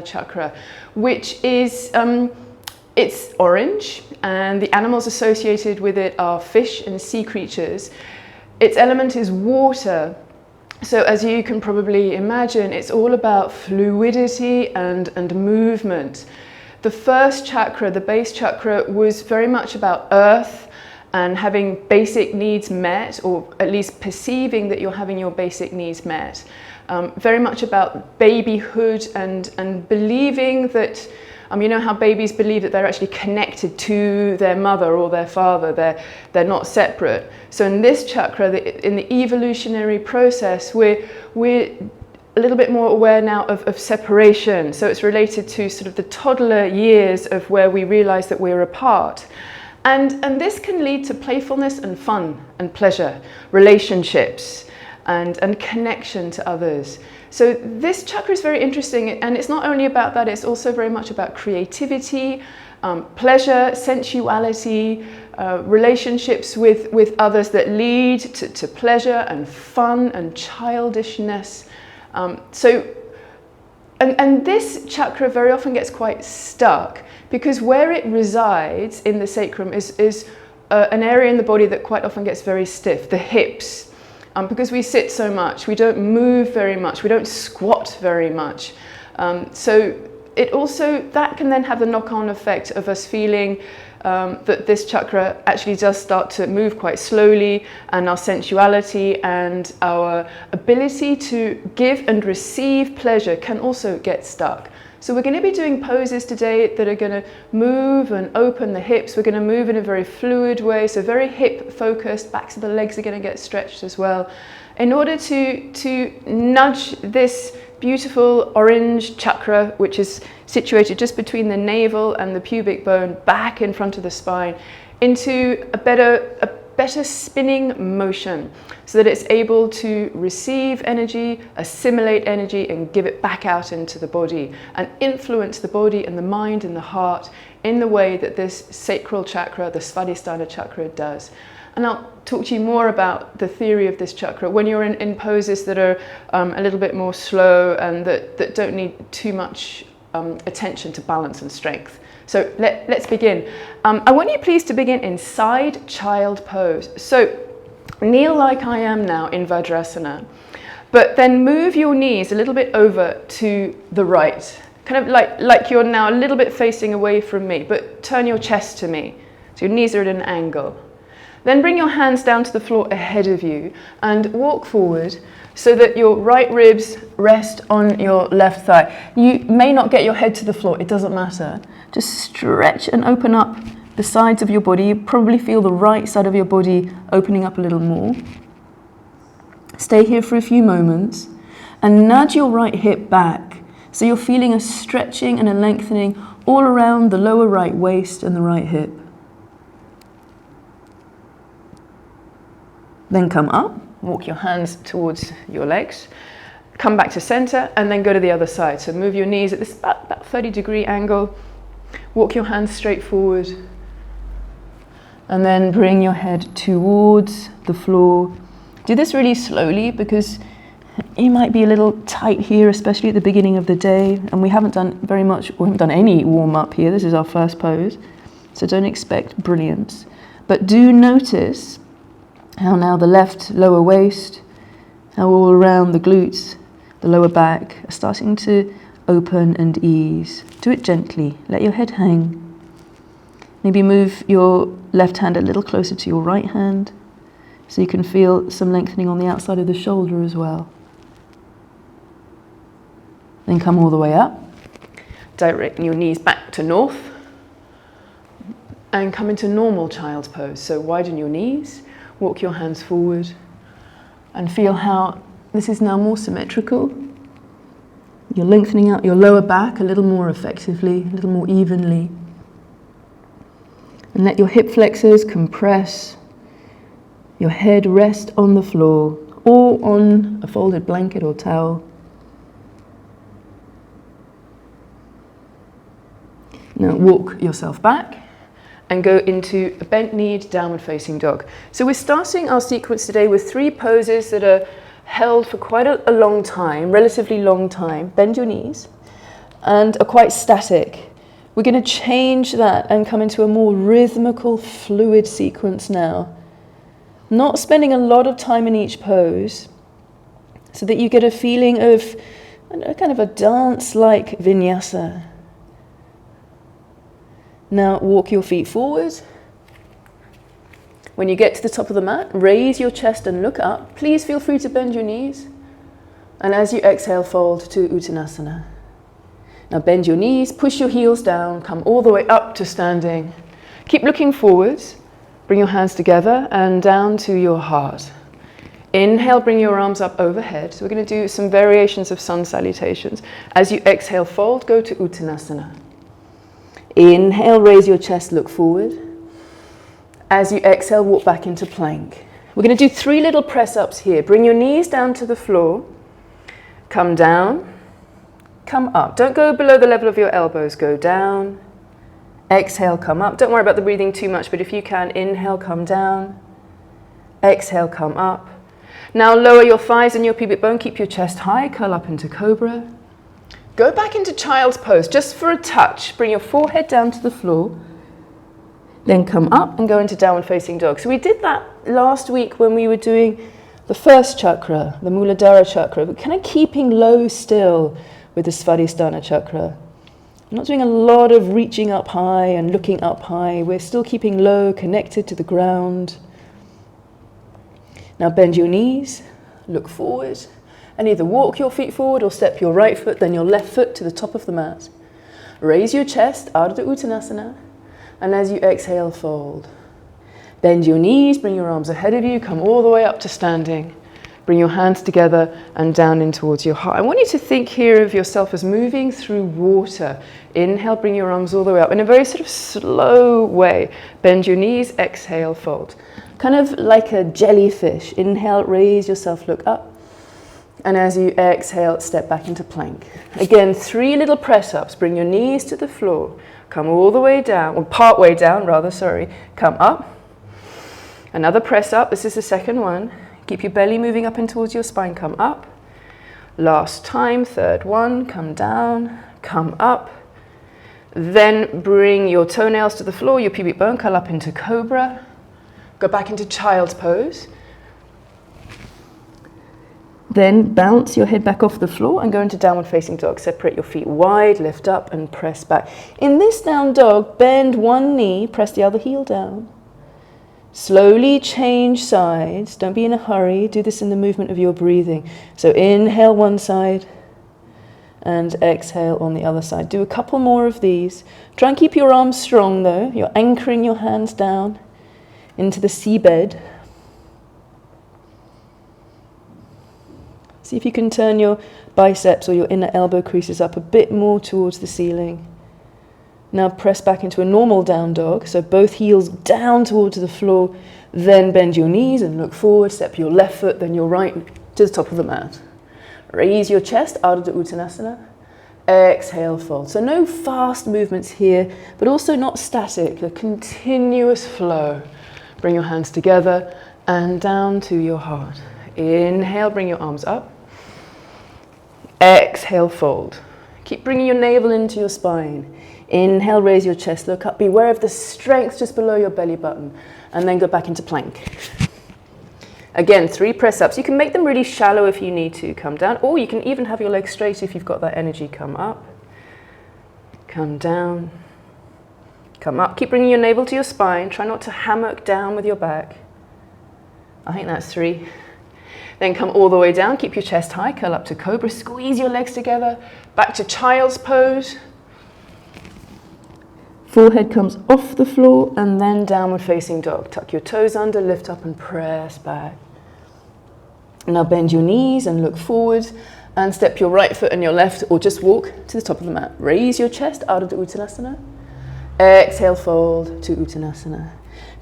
Chakra, which is it's orange, and the animals associated with it are fish and sea creatures. Its element is water, so as you can probably imagine, it's all about fluidity and movement. The first chakra, the base chakra, was very much about earth and having basic needs met, or at least perceiving that you're having your basic needs met. Very much about babyhood and believing that, you know how babies believe that they're actually connected to their mother or their father, they're not separate. So in this chakra, in the evolutionary process, we're a little bit more aware now of separation. So it's related to sort of the toddler years of where we realize that we're apart. And this can lead to playfulness and fun and pleasure, relationships, and connection to others. So this chakra is very interesting, and it's not only about that, it's also very much about creativity, pleasure, sensuality, relationships with others that lead to pleasure and fun and childishness. And this chakra very often gets quite stuck, because where it resides in the sacrum is an area in the body that quite often gets very stiff, the hips. Because we sit so much, we don't move very much, we don't squat very much. So it also, that can then have the knock-on effect of us feeling that this chakra actually does start to move quite slowly, and our sensuality and our ability to give and receive pleasure can also get stuck. So we're going to be doing poses today that are going to move and open the hips. We're going to move in a very fluid way, so very hip focused. Backs of the legs are going to get stretched as well, in order to nudge this beautiful orange chakra, which is situated just between the navel and the pubic bone, back in front of the spine, into a better spinning motion, so that it's able to receive energy, assimilate energy, and give it back out into the body, and influence the body and the mind and the heart in the way that this sacral chakra, the Svadistsnda Chakra, does. And I'll talk to you more about the theory of this chakra when you're in poses that are a little bit more slow and that don't need too much attention to balance and strength. So let's begin. I want you please to begin in side child pose. So kneel like I am now in Vajrasana, but then move your knees a little bit over to the right, kind of like you're now a little bit facing away from me, but turn your chest to me. So your knees are at an angle. Then bring your hands down to the floor ahead of you and walk forward so that your right ribs rest on your left thigh. You may not get your head to the floor, it doesn't matter. Just stretch and open up the sides of your body. You probably feel the right side of your body opening up a little more. Stay here for a few moments and nudge your right hip back, so you're feeling a stretching and a lengthening all around the lower right waist and the right hip. Then come up, walk your hands towards your legs, come back to center, and then go to the other side. So move your knees at this about 30-degree angle, walk your hands straight forward, and then bring your head towards the floor. Do this really slowly, because you might be a little tight here, especially at the beginning of the day, and we haven't done very much, we haven't done any warm-up here. This is our first pose, so don't expect brilliance. But do notice how now the left lower waist, how all around the glutes, the lower back are starting to open and ease. Do it gently, let your head hang. Maybe move your left hand a little closer to your right hand, so you can feel some lengthening on the outside of the shoulder as well. Then come all the way up, directing your knees back to north, and come into normal child's pose. So widen your knees, walk your hands forward, and feel how this is now more symmetrical. You're lengthening out your lower back a little more effectively, a little more evenly. And let your hip flexors compress, your head rest on the floor or on a folded blanket or towel. Now walk yourself back and go into a bent-kneed downward facing dog. So we're starting our sequence today with 3 poses that are held for quite a long time, relatively long time. Bend your knees and are quite static. We're going to change that and come into a more rhythmical, fluid sequence now. Not spending a lot of time in each pose, so that you get a feeling of kind of a dance-like vinyasa. Now walk your feet forward. When you get to the top of the mat, raise your chest and look up. Please feel free to bend your knees. And as you exhale, fold to Uttanasana. Now bend your knees, push your heels down, come all the way up to standing. Keep looking forwards. Bring your hands together and down to your heart. Inhale, bring your arms up overhead. So we're going to do some variations of sun salutations. As you exhale, fold, go to Uttanasana. Inhale, raise your chest, look forward. As you exhale, walk back into plank. We're going to do 3 little press-ups here. Bring your knees down to the floor. Come down. Come up. Don't go below the level of your elbows. Go down. Exhale, come up. Don't worry about the breathing too much, but if you can, inhale, come down. Exhale, come up. Now lower your thighs and your pubic bone. Keep your chest high. Curl up into cobra. Go back into child's pose just for a touch. Bring your forehead down to the floor. Then come up and go into downward facing dog. So we did that last week when we were doing the first chakra, the Muladhara chakra, but kind of keeping low still with the Svadistsnda Chakra. I'm not doing a lot of reaching up high and looking up high. We're still keeping low, connected to the ground. Now bend your knees, look forward, and either walk your feet forward or step your right foot, then your left foot to the top of the mat. Raise your chest, Ardha Uttanasana, and as you exhale, fold. Bend your knees, bring your arms ahead of you, come all the way up to standing. Bring your hands together and down in towards your heart. I want you to think here of yourself as moving through water. Inhale, bring your arms all the way up in a very sort of slow way. Bend your knees, exhale, fold. Kind of like a jellyfish. Inhale, raise yourself, look up. And as you exhale, step back into plank. Again, 3 little press-ups. Bring your knees to the floor. Come all the way down, or part way down rather, sorry. Come up. Another press-up. This is the second one. Keep your belly moving up and towards your spine. Come up. Last time, third one. Come down, come up. Then bring your toenails to the floor, your pubic bone, curl up into cobra. Go back into child's pose. Then bounce your head back off the floor and go into downward facing dog. Separate your feet wide, lift up and press back. In this down dog, bend one knee, press the other heel down. Slowly change sides. Don't be in a hurry. Do this in the movement of your breathing. So inhale one side and exhale on the other side. Do a couple more of these. Try and keep your arms strong though. You're anchoring your hands down into the seabed. See if you can turn your biceps or your inner elbow creases up a bit more towards the ceiling. Now press back into a normal down dog, so both heels down towards the floor, then bend your knees and look forward, step your left foot, then your right to the top of the mat. Raise your chest, Ardha Uttanasana. Exhale, fold. So no fast movements here, but also not static, a continuous flow. Bring your hands together and down to your heart. Inhale, bring your arms up. Exhale, fold. Keep bringing your navel into your spine. Inhale, raise your chest, look up. Be aware of the strength just below your belly button. And then go back into plank. Again, 3 press-ups. You can make them really shallow if you need to. Come down. Or you can even have your legs straight if you've got that energy. Come up. Come down. Come up. Keep bringing your navel to your spine. Try not to hammock down with your back. I think that's 3. Then come all the way down. Keep your chest high. Curl up to cobra. Squeeze your legs together. Back to child's pose. Forehead comes off the floor and then downward facing dog. Tuck your toes under, lift up and press back. Now bend your knees and look forward and step your right foot and your left or just walk to the top of the mat. Raise your chest, Ardha Uttanasana. Exhale, fold to Uttanasana.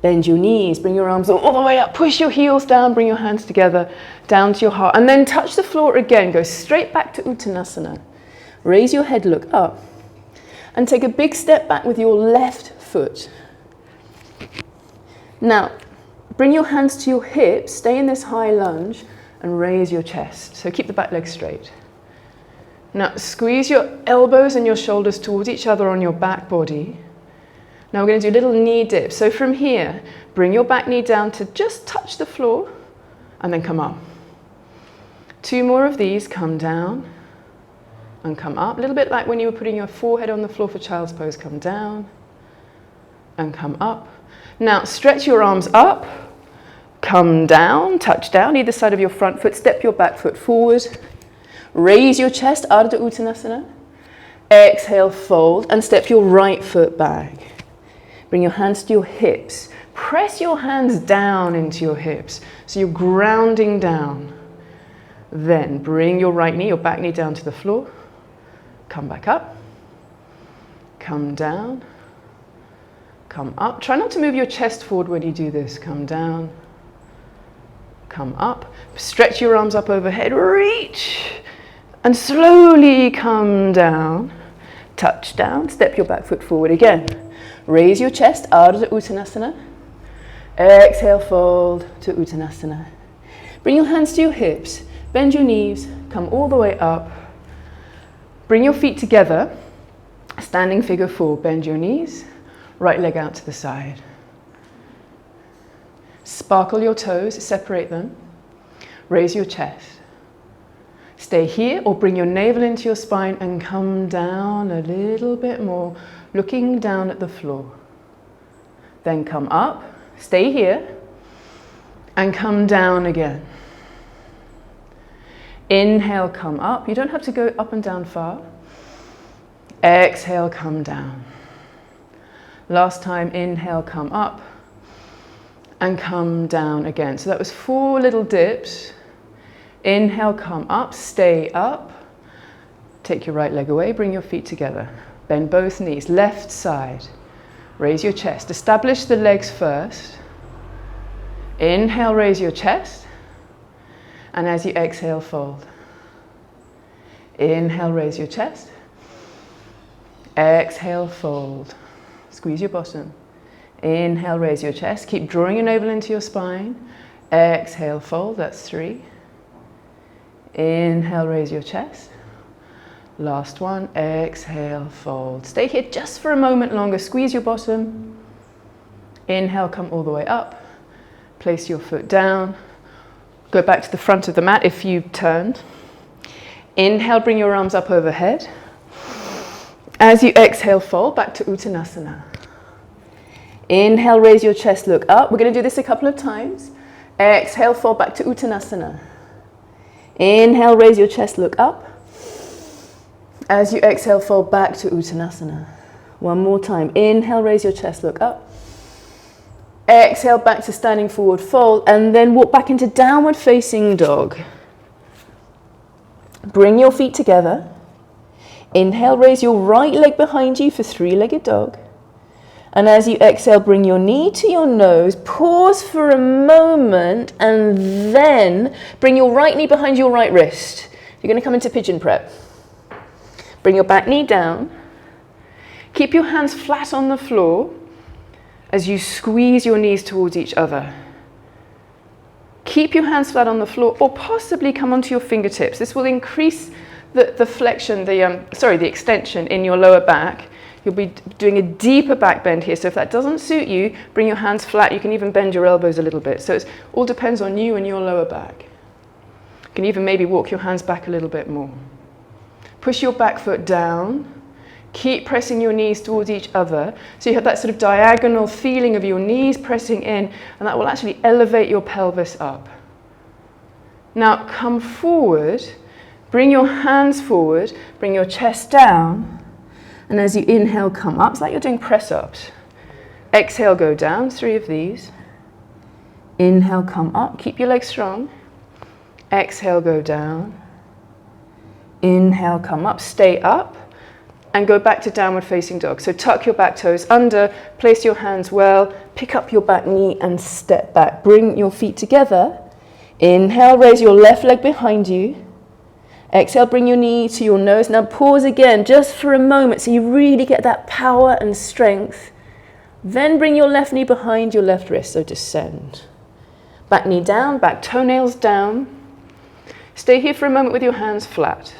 Bend your knees, bring your arms all the way up, push your heels down, bring your hands together, down to your heart, and then touch the floor again. Go straight back to Uttanasana. Raise your head, look up. And take a big step back with your left foot. Now, bring your hands to your hips, stay in this high lunge, and raise your chest. So keep the back leg straight. Now squeeze your elbows and your shoulders towards each other on your back body. Now we're going to do a little knee dip. So from here, bring your back knee down to just touch the floor and then come up. 2 more of these, come down and come up. A little bit like when you were putting your forehead on the floor for child's pose. Come down and come up. Now stretch your arms up, come down, touch down either side of your front foot, step your back foot forward, raise your chest, Ardha Uttanasana. Exhale, fold and step your right foot back. Bring your hands to your hips. Press your hands down into your hips so you're grounding down. Then bring your right knee, your back knee down to the floor. Come back up. Come down. Come up. Try not to move your chest forward when you do this. Come down. Come up. Stretch your arms up overhead. Reach. And slowly come down. Touch down. Step your back foot forward again. Raise your chest, Ardha Uttanasana. Exhale, fold to Uttanasana. Bring your hands to your hips. Bend your knees. Come all the way up. Bring your feet together. Standing figure 4. Bend your knees. Right leg out to the side. Sparkle your toes. Separate them. Raise your chest. Stay here or bring your navel into your spine and come down a little bit more, looking down at the floor. Then come up, stay here, and come down again. Inhale, come up. You don't have to go up and down far. Exhale, come down. Last time, inhale, come up, and come down again. So that was 4 little dips. Inhale, come up, stay up. Take your right leg away, bring your feet together. Bend both knees, left side. Raise your chest. Establish the legs first. Inhale, raise your chest. And as you exhale, fold. Inhale, raise your chest. Exhale, fold. Squeeze your bottom. Inhale, raise your chest. Keep drawing your navel into your spine. Exhale, fold. That's 3. Inhale, raise your chest. Last one. Exhale, fold. Stay here just for a moment longer. Squeeze your bottom. Inhale, come all the way up. Place your foot down. Go back to the front of the mat if you've turned. Inhale, bring your arms up overhead. As you exhale, fold back to Uttanasana. Inhale, raise your chest, look up. We're going to do this a couple of times. Exhale, fold back to Uttanasana. Inhale, raise your chest, look up. As you exhale, fold back to Uttanasana. One more time. Inhale, raise your chest, look up. Exhale, back to standing forward fold, and then walk back into downward facing dog. Bring your feet together. Inhale, raise your right leg behind you for 3-legged dog. And as you exhale, bring your knee to your nose, pause for a moment, and then bring your right knee behind your right wrist. You're going to come into pigeon prep. Bring your back knee down. Keep your hands flat on the floor as you squeeze your knees towards each other. Keep your hands flat on the floor, or possibly come onto your fingertips. This will increase the flexion, the extension in your lower back. You'll be doing a deeper back bend here. So if that doesn't suit you, bring your hands flat. You can even bend your elbows a little bit. So it all depends on you and your lower back. You can even maybe walk your hands back a little bit more. Push your back foot down. Keep pressing your knees towards each other. So you have that sort of diagonal feeling of your knees pressing in, and that will actually elevate your pelvis up. Now come forward. Bring your hands forward. Bring your chest down. And as you inhale, come up. It's like you're doing press-ups. Exhale, go down. 3 of these. Inhale, come up. Keep your legs strong. Exhale, go down. Inhale, come up. Stay up. And go back to downward facing dog. So tuck your back toes under. Place your hands well. Pick up your back knee and step back. Bring your feet together. Inhale, raise your left leg behind you. Exhale, bring your knee to your nose. Now pause again, just for a moment, so you really get that power and strength. Then bring your left knee behind your left wrist, so descend. Back knee down, back toenails down. Stay here for a moment with your hands flat.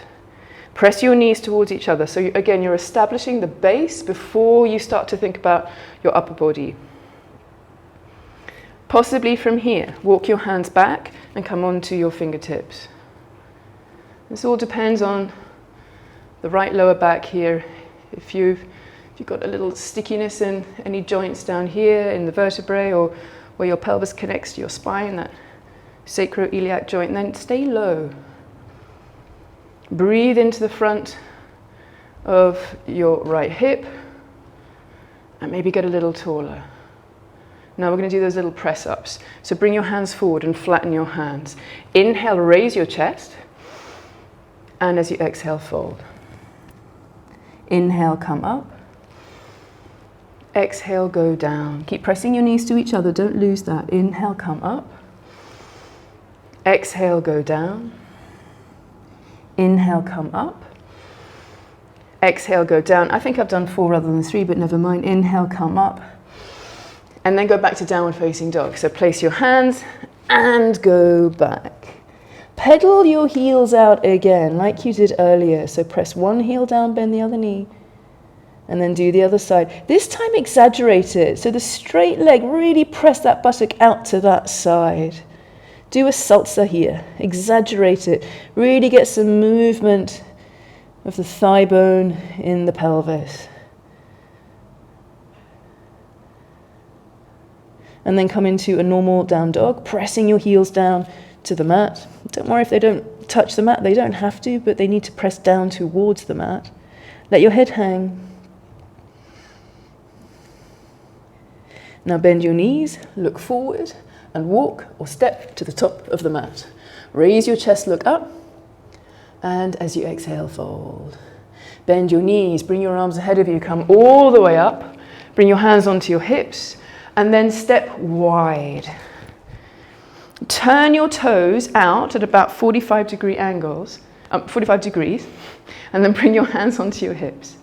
Press your knees towards each other. So again, you're establishing the base before you start to think about your upper body. Possibly from here, walk your hands back and come onto your fingertips. This all depends on the right lower back here. If you've got a little stickiness in any joints down here in the vertebrae or where your pelvis connects to your spine, that sacroiliac joint, then stay low. Breathe into the front of your right hip and maybe get a little taller. Now we're going to do those little press ups. So bring your hands forward and flatten your hands. Inhale, raise your chest. And as you exhale, fold. Inhale, come up. Exhale, go down. Keep pressing your knees to each other. Don't lose that. Inhale, come up. Exhale, go down. Inhale, come up. Exhale, go down. I think I've done 4 rather than 3, but never mind. Inhale, come up. And then go back to downward facing dog. So place your hands and go back. Pedal your heels out again, like you did earlier. So press one heel down, bend the other knee. And then do the other side. This time exaggerate it. So the straight leg, really press that buttock out to that side. Do a salsa here. Exaggerate it. Really get some movement of the thigh bone in the pelvis. And then come into a normal down dog, pressing your heels down to the mat. Don't worry if they don't touch the mat. They don't have to, but they need to press down towards the mat. Let your head hang. Now bend your knees, look forward, and walk or step to the top of the mat. Raise your chest, look up, and as you exhale, fold. Bend your knees, bring your arms ahead of you, come all the way up, bring your hands onto your hips, and then step wide. Turn your toes out at about 45 degrees, and then bring your hands onto your hips.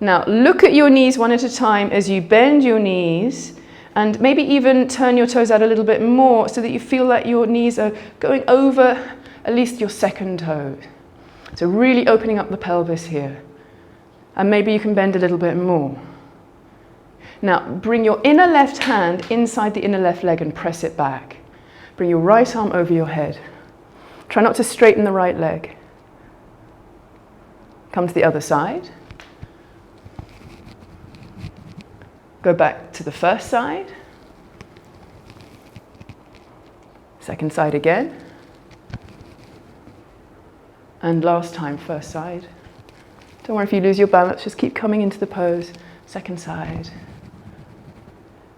Now look at your knees one at a time as you bend your knees, and maybe even turn your toes out a little bit more so that you feel like your knees are going over at least your second toe. So really opening up the pelvis here. And maybe you can bend a little bit more. Now bring your inner left hand inside the inner left leg and press it back. Bring your right arm over your head. Try not to straighten the right leg. Come to the other side. Go back to the first side. Second side again. And last time, first side. Don't worry if you lose your balance, just keep coming into the pose. Second side.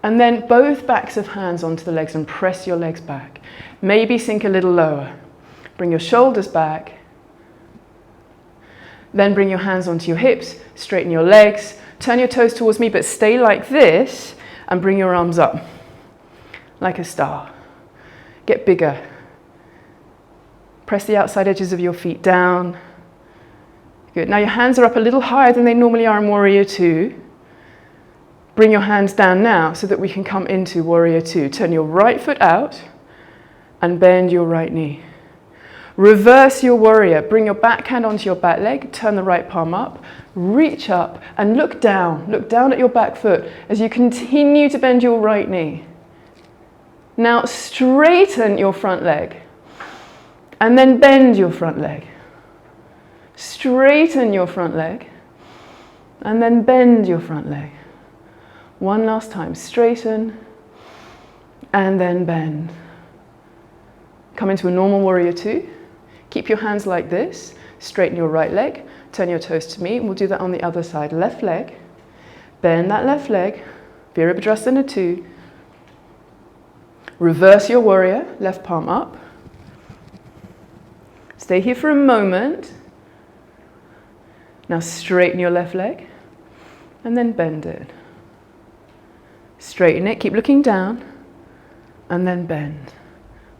And then both backs of hands onto the legs and press your legs back. Maybe sink a little lower. Bring your shoulders back. Then bring your hands onto your hips, straighten your legs, turn your toes towards me, but stay like this and bring your arms up like a star. Get bigger. Press the outside edges of your feet down. Good. Now your hands are up a little higher than they normally are in Warrior Two. Bring your hands down now so that we can come into Warrior Two. Turn your right foot out and bend your right knee. Reverse your warrior. Bring your back hand onto your back leg. Turn the right palm up. Reach up and look down. Look down at your back foot as you continue to bend your right knee. Now straighten your front leg and then bend your front leg. Straighten your front leg and then bend your front leg. One last time. Straighten and then bend. Come into a normal Warrior Two. Keep your hands like this. Straighten your right leg. Turn your toes to me. And we'll do that on the other side. Left leg. Bend that left leg. Virabhadrasana 2. Reverse your warrior. Left palm up. Stay here for a moment. Now straighten your left leg. And then bend it. Straighten it. Keep looking down. And then bend.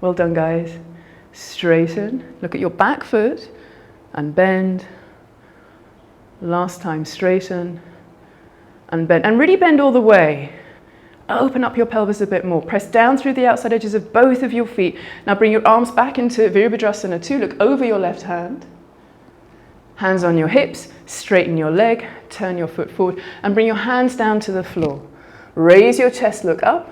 Well done, guys. Straighten. Look at your back foot and bend. Last time, straighten and bend. And really bend all the way. Open up your pelvis a bit more. Press down through the outside edges of both of your feet. Now bring your arms back into Virabhadrasana 2. Look over your left hand. Hands on your hips, straighten your leg, turn your foot forward, and bring your hands down to the floor. Raise your chest, look up.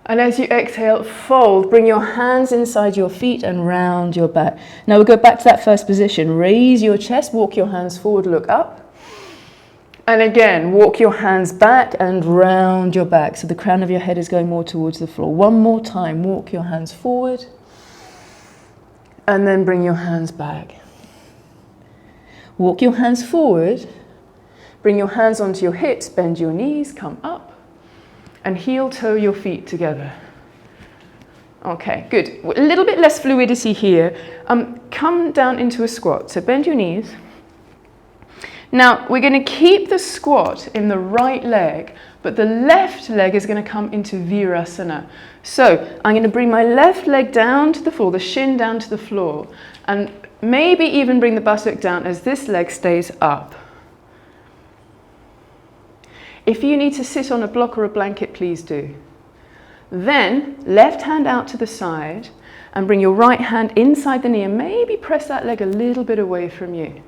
And as you exhale, fold, bring your hands inside your feet and round your back. Now we'll go back to that first position. Raise your chest, walk your hands forward, look up. And again, walk your hands back and round your back. So the crown of your head is going more towards the floor. One more time, walk your hands forward. And then bring your hands back. Walk your hands forward. Bring your hands onto your hips, bend your knees, come up. And heel toe your feet together. Okay, good. A little bit less fluidity here. Come down into a squat. So bend your knees. Now we're going to keep the squat in the right leg, but the left leg is going to come into Virasana. So I'm going to bring my left leg down to the floor, the shin down to the floor, and maybe even bring the buttock down as this leg stays up. If you need to sit on a block or a blanket, please do. Then, left hand out to the side and bring your right hand inside the knee and maybe press that leg a little bit away from you.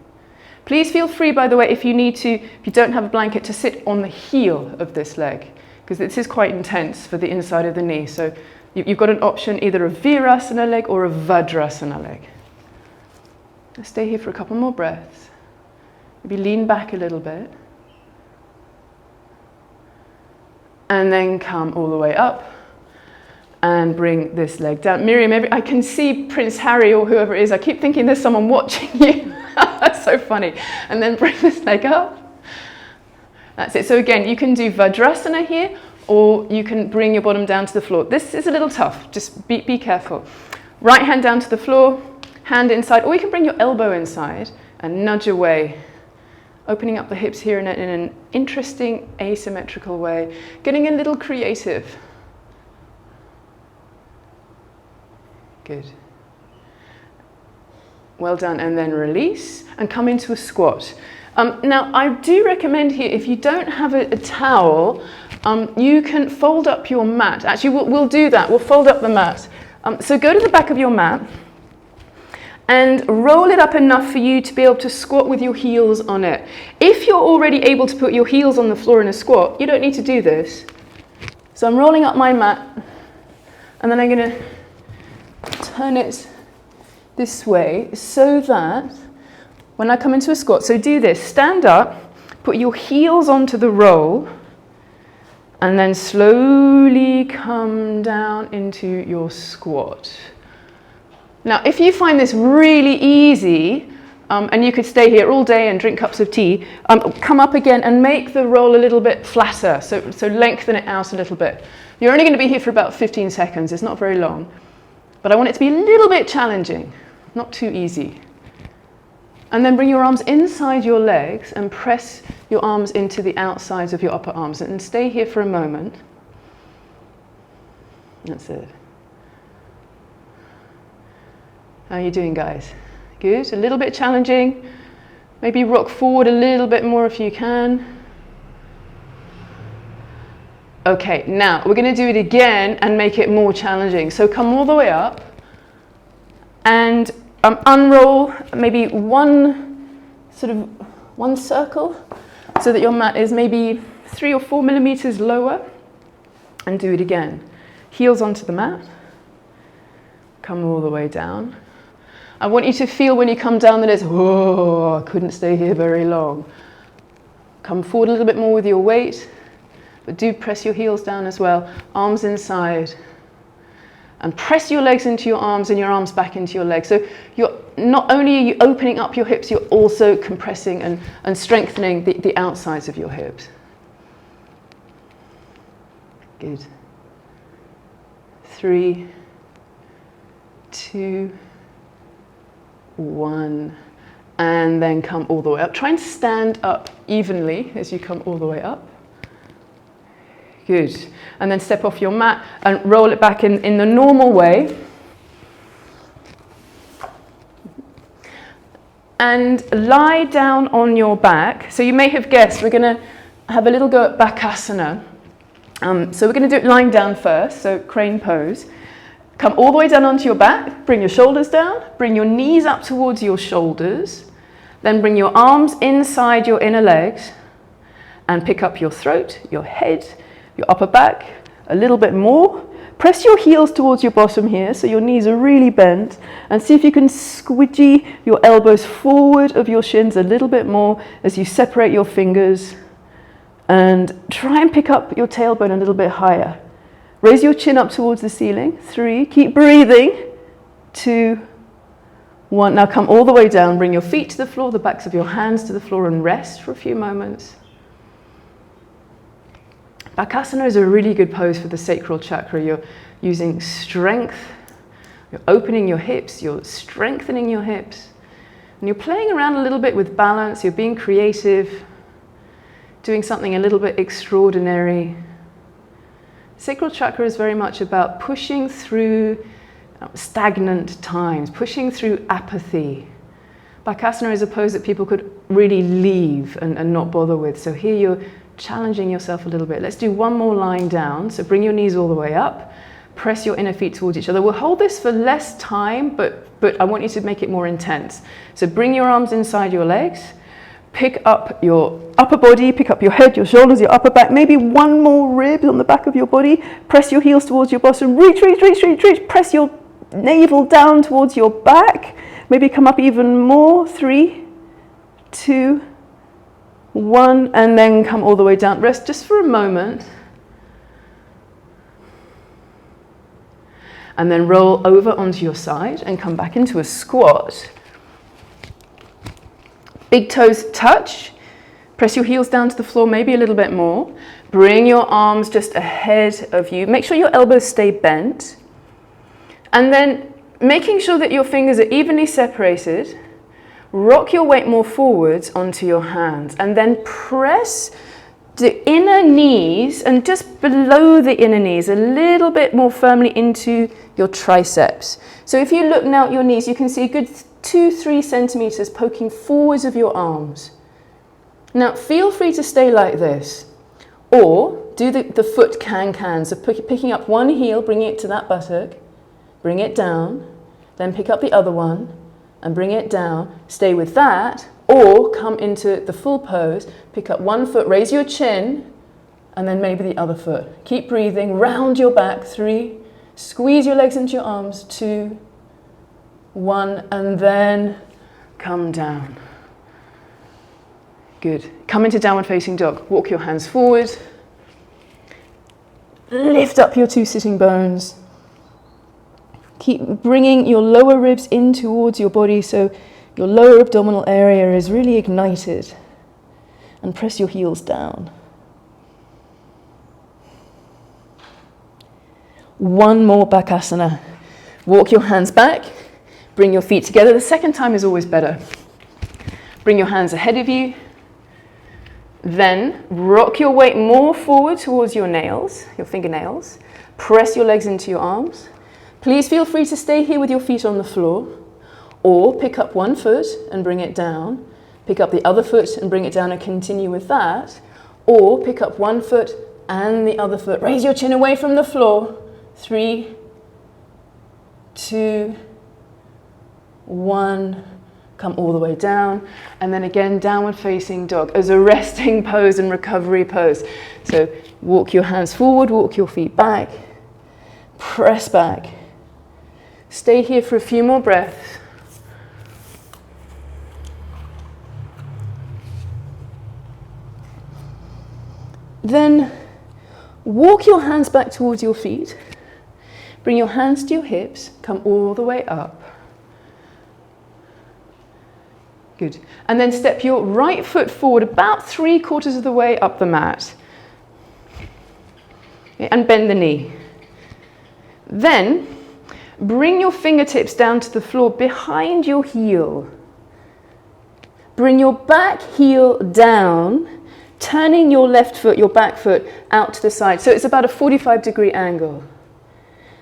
Please feel free, by the way, if you need to, if you don't have a blanket, to sit on the heel of this leg, because this is quite intense for the inside of the knee. So you've got an option, either a Virasana leg or a Vajrasana leg. Let's stay here for a couple more breaths. Maybe lean back a little bit. And then come all the way up and bring this leg down. Miriam, I can see Prince Harry or whoever it is. I keep thinking there's someone watching you. That's so funny. And then bring this leg up. That's it. So again, you can do Vajrasana here, or you can bring your bottom down to the floor. This is a little tough. Just be careful. Right hand down to the floor, hand inside, or you can bring your elbow inside and nudge away. Opening up the hips here in an interesting asymmetrical way, getting a little creative. Good. Well done, and then release and come into a squat. Now, I do recommend here, if you don't have a towel, you can fold up your mat. Actually, we'll do that. We'll fold up the mat. So go to the back of your mat and roll it up enough for you to be able to squat with your heels on it. If you're already able to put your heels on the floor in a squat, you don't need to do this. So I'm rolling up my mat, and then I'm going to turn it this way so that when I come into a squat, so do this, stand up, put your heels onto the roll, and then slowly come down into your squat. Now, if you find this really easy, and you could stay here all day and drink cups of tea, come up again and make the roll a little bit flatter, so lengthen it out a little bit. You're only going to be here for about 15 seconds, it's not very long, but I want it to be a little bit challenging, not too easy. And then bring your arms inside your legs and press your arms into the outsides of your upper arms, and stay here for a moment. That's it. How are you doing, guys? Good, a little bit challenging. Maybe rock forward a little bit more if you can. Okay, now we're going to do it again and make it more challenging. So come all the way up and unroll maybe one circle so that your mat is maybe 3 or 4 millimeters lower, and do it again. Heels onto the mat. Come all the way down. I want you to feel when you come down that it's, whoa, I couldn't stay here very long. Come forward a little bit more with your weight, but do press your heels down as well. Arms inside. And press your legs into your arms and your arms back into your legs. So you're not only are you opening up your hips, you're also compressing and strengthening the outsides of your hips. Good. 3, 2, 1, and then come all the way up. Try and stand up evenly as you come all the way up. Good. And then step off your mat and roll it back in the normal way. And lie down on your back. So you may have guessed we're going to have a little go at Bakasana. So we're going to do it lying down first, so crane pose. Come all the way down onto your back, bring your shoulders down, bring your knees up towards your shoulders, Then bring your arms inside your inner legs and pick up your throat, your head, your upper back, a little bit more. Press your heels towards your bottom here, so your knees are really bent, and see if you can squidgy your elbows forward of your shins a little bit more as you separate your fingers, and try and pick up your tailbone a little bit higher. Raise your chin up towards the ceiling. 3, keep breathing. 2, 1. Now come all the way down, bring your feet to the floor, the backs of your hands to the floor, and rest for a few moments. Bakasana is a really good pose for the sacral chakra. You're using strength, you're opening your hips, you're strengthening your hips, and you're playing around a little bit with balance, you're being creative, doing something a little bit extraordinary. Sacral chakra is very much about pushing through stagnant times, pushing through apathy. Bakasana is a pose that people could really leave and not bother with. So here you're challenging yourself a little bit. Let's do one more lying down. So bring your knees all the way up. Press your inner feet towards each other. We'll hold this for less time, but I want you to make it more intense. So bring your arms inside your legs. Pick up your upper body, pick up your head, your shoulders, your upper back, maybe one more rib on the back of your body. Press your heels towards your bottom. Reach, reach, reach, reach, reach. Press your navel down towards your back. Maybe come up even more. 3, 2, 1, and then come all the way down. Rest just for a moment. And then roll over onto your side and come back into a squat. Big toes touch. Press your heels down to the floor, maybe a little bit more. Bring your arms just ahead of you. Make sure your elbows stay bent. And then making sure that your fingers are evenly separated, rock your weight more forwards onto your hands. And then press the inner knees and just below the inner knees a little bit more firmly into your triceps. So if you look now at your knees, you can see a good 2-3 centimeters poking forwards of your arms. Now feel free to stay like this, or do the foot can-can, so picking up one heel, bringing it to that buttock, bring it down, then pick up the other one and bring it down, stay with that, or come into the full pose, pick up one foot, raise your chin, and then maybe the other foot. Keep breathing, round your back. 3, squeeze your legs into your arms. 2, 1, and then come down. Good. Come into downward facing dog. Walk your hands forward. Lift up your 2 sitting bones. Keep bringing your lower ribs in towards your body so your lower abdominal area is really ignited. And press your heels down. One more Bakasana. Walk your hands back. Bring your feet together. The second time is always better. Bring your hands ahead of you. Then rock your weight more forward towards your nails, your fingernails. Press your legs into your arms. Please feel free to stay here with your feet on the floor, or pick up one foot and bring it down. Pick up the other foot and bring it down and continue with that. Or pick up one foot and the other foot. Raise your chin away from the floor. 3, 2, 1, come all the way down, and then again downward facing dog as a resting pose and recovery pose. So walk your hands forward, walk your feet back, press back. Stay here for a few more breaths. Then walk your hands back towards your feet. Bring your hands to your hips, come all the way up. Good. And then step your right foot forward about 3/4 of the way up the mat. Okay, and bend the knee. Then bring your fingertips down to the floor behind your heel. Bring your back heel down, turning your left foot, your back foot, out to the side. So it's about a 45-degree angle.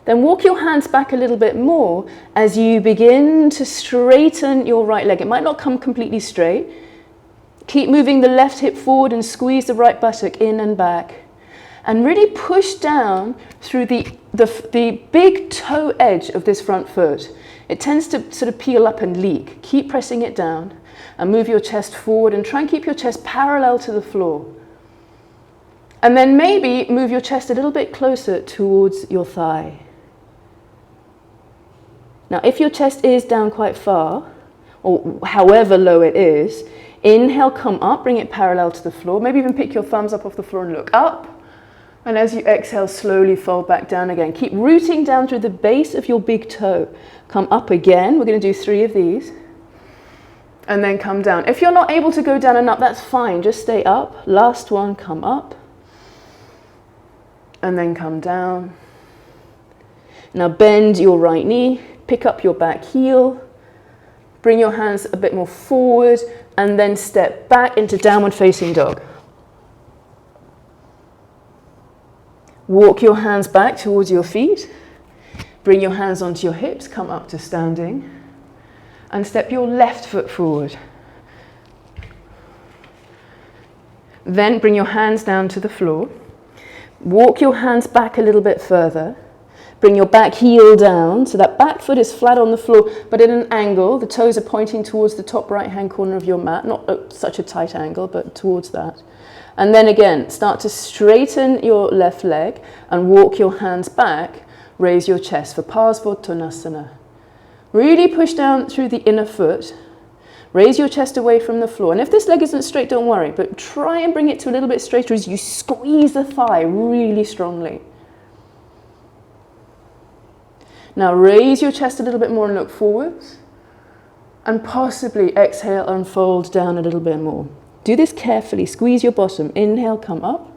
Then walk your hands back a little bit more as you begin to straighten your right leg. It might not come completely straight. Keep moving the left hip forward and squeeze the right buttock in and back. And really push down through the big toe edge of this front foot. It tends to sort of peel up and leak. Keep pressing it down. and move your chest forward and try and keep your chest parallel to the floor. And then maybe move your chest a little bit closer towards your thigh. Now, if your chest is down quite far, or however low it is, inhale, come up, bring it parallel to the floor. Maybe even pick your thumbs up off the floor and look up. And as you exhale, slowly fold back down again. Keep rooting down through the base of your big toe. Come up again. We're going to do 3 of these. And then come down. If you're not able to go down and up, that's fine. Just stay up. Last one, come up. And then come down. Now bend your right knee. Pick up your back heel. Bring your hands a bit more forward. And then step back into downward facing dog. Walk your hands back towards your feet. Bring your hands onto your hips. Come up to standing. And step your left foot forward. Then bring your hands down to the floor. Walk your hands back a little bit further. Bring your back heel down so that back foot is flat on the floor but at an angle. The toes are pointing towards the top right hand corner of your mat. Not at such a tight angle, but towards that. And then again, start to straighten your left leg and walk your hands back. Raise your chest for Parsvottanasana. Really push down through the inner foot. Raise your chest away from the floor. And if this leg isn't straight, don't worry, but try and bring it to a little bit straighter as you squeeze the thigh really strongly. Now raise your chest a little bit more and look forwards. And possibly exhale and fold down a little bit more. Do this carefully. Squeeze your bottom. Inhale, come up.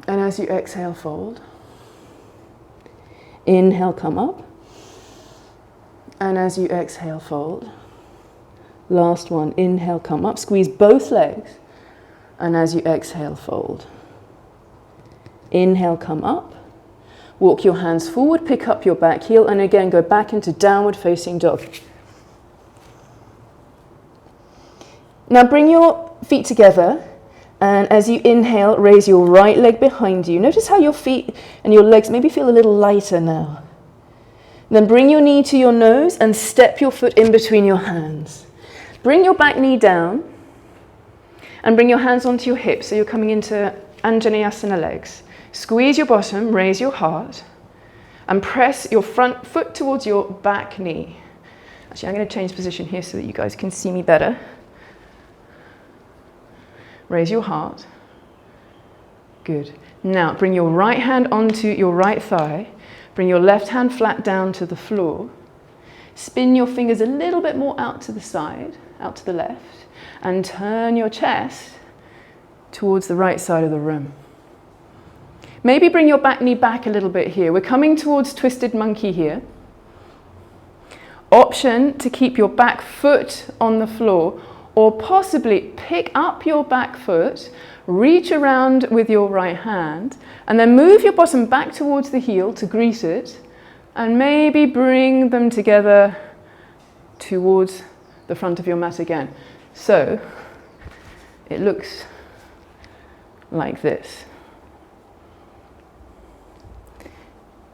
And as you exhale, fold. Inhale, come up. And as you exhale, fold. Last one. Inhale, come up. Squeeze both legs. And as you exhale, fold. Inhale, come up. Walk your hands forward. Pick up your back heel. And again, go back into downward facing dog. Now bring your feet together, and as you inhale, raise your right leg behind you. Notice how your feet and your legs maybe feel a little lighter now. Then bring your knee to your nose and step your foot in between your hands. Bring your back knee down and bring your hands onto your hips, so you're coming into Anjaneyasana legs. Squeeze your bottom, raise your heart, and press your front foot towards your back knee. Actually, I'm going to change position here so that you guys can see me better. Raise your heart. Good. Now bring your right hand onto your right thigh. Bring your left hand flat down to the floor. Spin your fingers a little bit more out to the side, out to the left, and turn your chest towards the right side of the room. Maybe bring your back knee back a little bit here. We're coming towards twisted monkey here. Option to keep your back foot on the floor, or possibly pick up your back foot, reach around with your right hand, and then move your bottom back towards the heel to greet it, and maybe bring them together towards the front of your mat again. So it looks like this.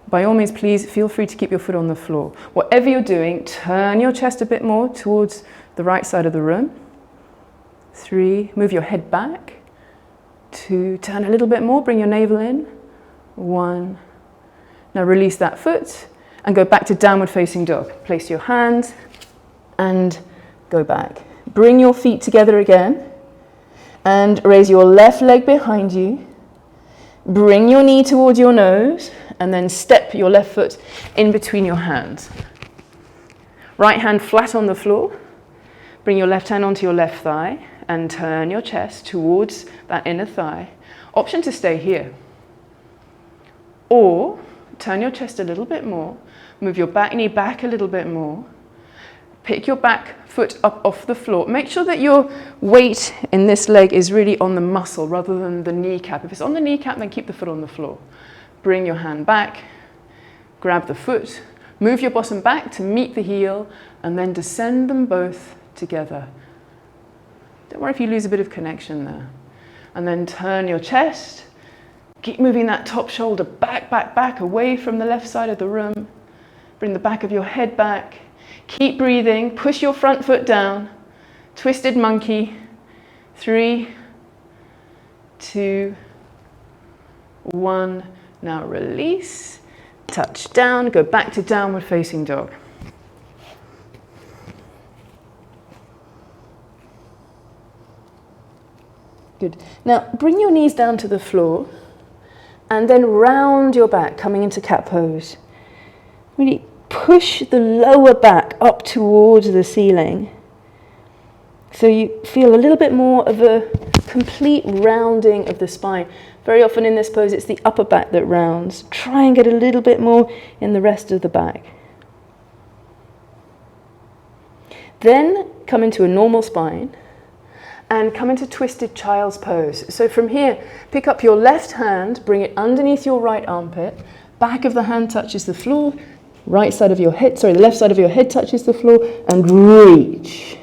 By all means, please feel free to keep your foot on the floor. Whatever you're doing, turn your chest a bit more towards the right side of the room. 3, move your head back. 2, turn a little bit more, bring your navel in. 1. Now release that foot and go back to downward facing dog. Place your hands and go back. Bring your feet together again and raise your left leg behind you. Bring your knee towards your nose and then step your left foot in between your hands. Right hand flat on the floor. Bring your left hand onto your left thigh and turn your chest towards that inner thigh. Option to stay here. Or turn your chest a little bit more, move your back knee back a little bit more, pick your back foot up off the floor. Make sure that your weight in this leg is really on the muscle rather than the kneecap. If it's on the kneecap, then keep the foot on the floor. Bring your hand back, grab the foot, move your bottom back to meet the heel, and then descend them both together. Don't worry if you lose a bit of connection there. And then turn your chest. Keep moving that top shoulder back, back, back, away from the left side of the room. Bring the back of your head back. Keep breathing. Push your front foot down. Twisted monkey. 3, 2, 1. Now release. Touch down. Go back to downward facing dog. Good. Now bring your knees down to the floor and then round your back, coming into cat pose. Really push the lower back up towards the ceiling. So you feel a little bit more of a complete rounding of the spine. Very often in this pose it's the upper back that rounds. Try and get a little bit more in the rest of the back. Then come into a normal spine and come into twisted child's pose. So from here, pick up your left hand, bring it underneath your right armpit, back of the hand touches the floor, right side of your head, sorry, the left side of your head touches the floor, and reach.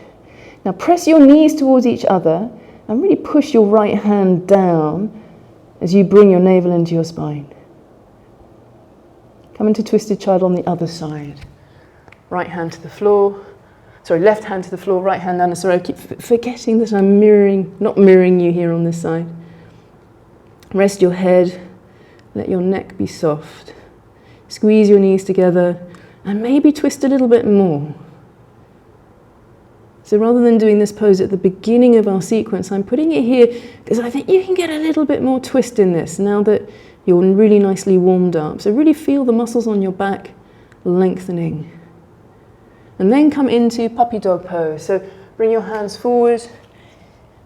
Now press your knees towards each other and really push your right hand down as you bring your navel into your spine. Come into twisted child on the other side. Right hand to the floor, sorry, left hand to the floor, right hand down. Sorry, I keep forgetting that I'm not mirroring you here on this side. Rest your head, let your neck be soft. Squeeze your knees together and maybe twist a little bit more. So rather than doing this pose at the beginning of our sequence, I'm putting it here because I think you can get a little bit more twist in this now that you're really nicely warmed up. So really feel the muscles on your back lengthening. And then come into puppy dog pose. So bring your hands forward,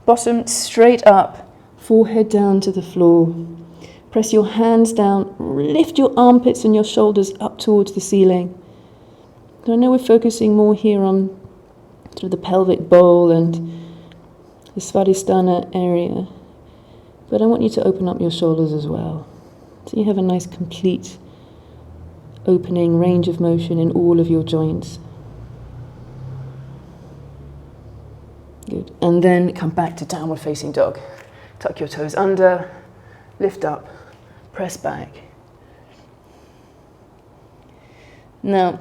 bottom straight up, forehead down to the floor. Press your hands down, lift your armpits and your shoulders up towards the ceiling. So I know we're focusing more here on sort of the pelvic bowl and the Svadistsnda area, but I want you to open up your shoulders as well. So you have a nice complete opening range of motion in all of your joints. Good. And then come back to downward facing dog. Tuck your toes under, lift up, press back. Now,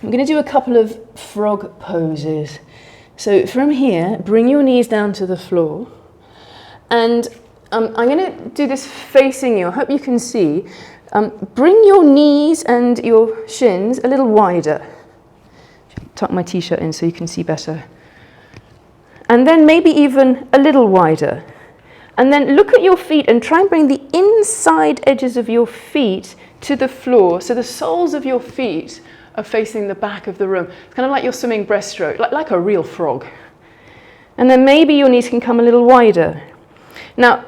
I'm going to do a couple of frog poses. So from here, bring your knees down to the floor. And I'm going to do this facing you. I hope you can see. Bring your knees and your shins a little wider. Tuck my t-shirt in so you can see better. And then maybe even a little wider. And then look at your feet and try and bring the inside edges of your feet to the floor. So the soles of your feet are facing the back of the room. It's kind of like you're swimming breaststroke, like a real frog. And then maybe your knees can come a little wider. Now,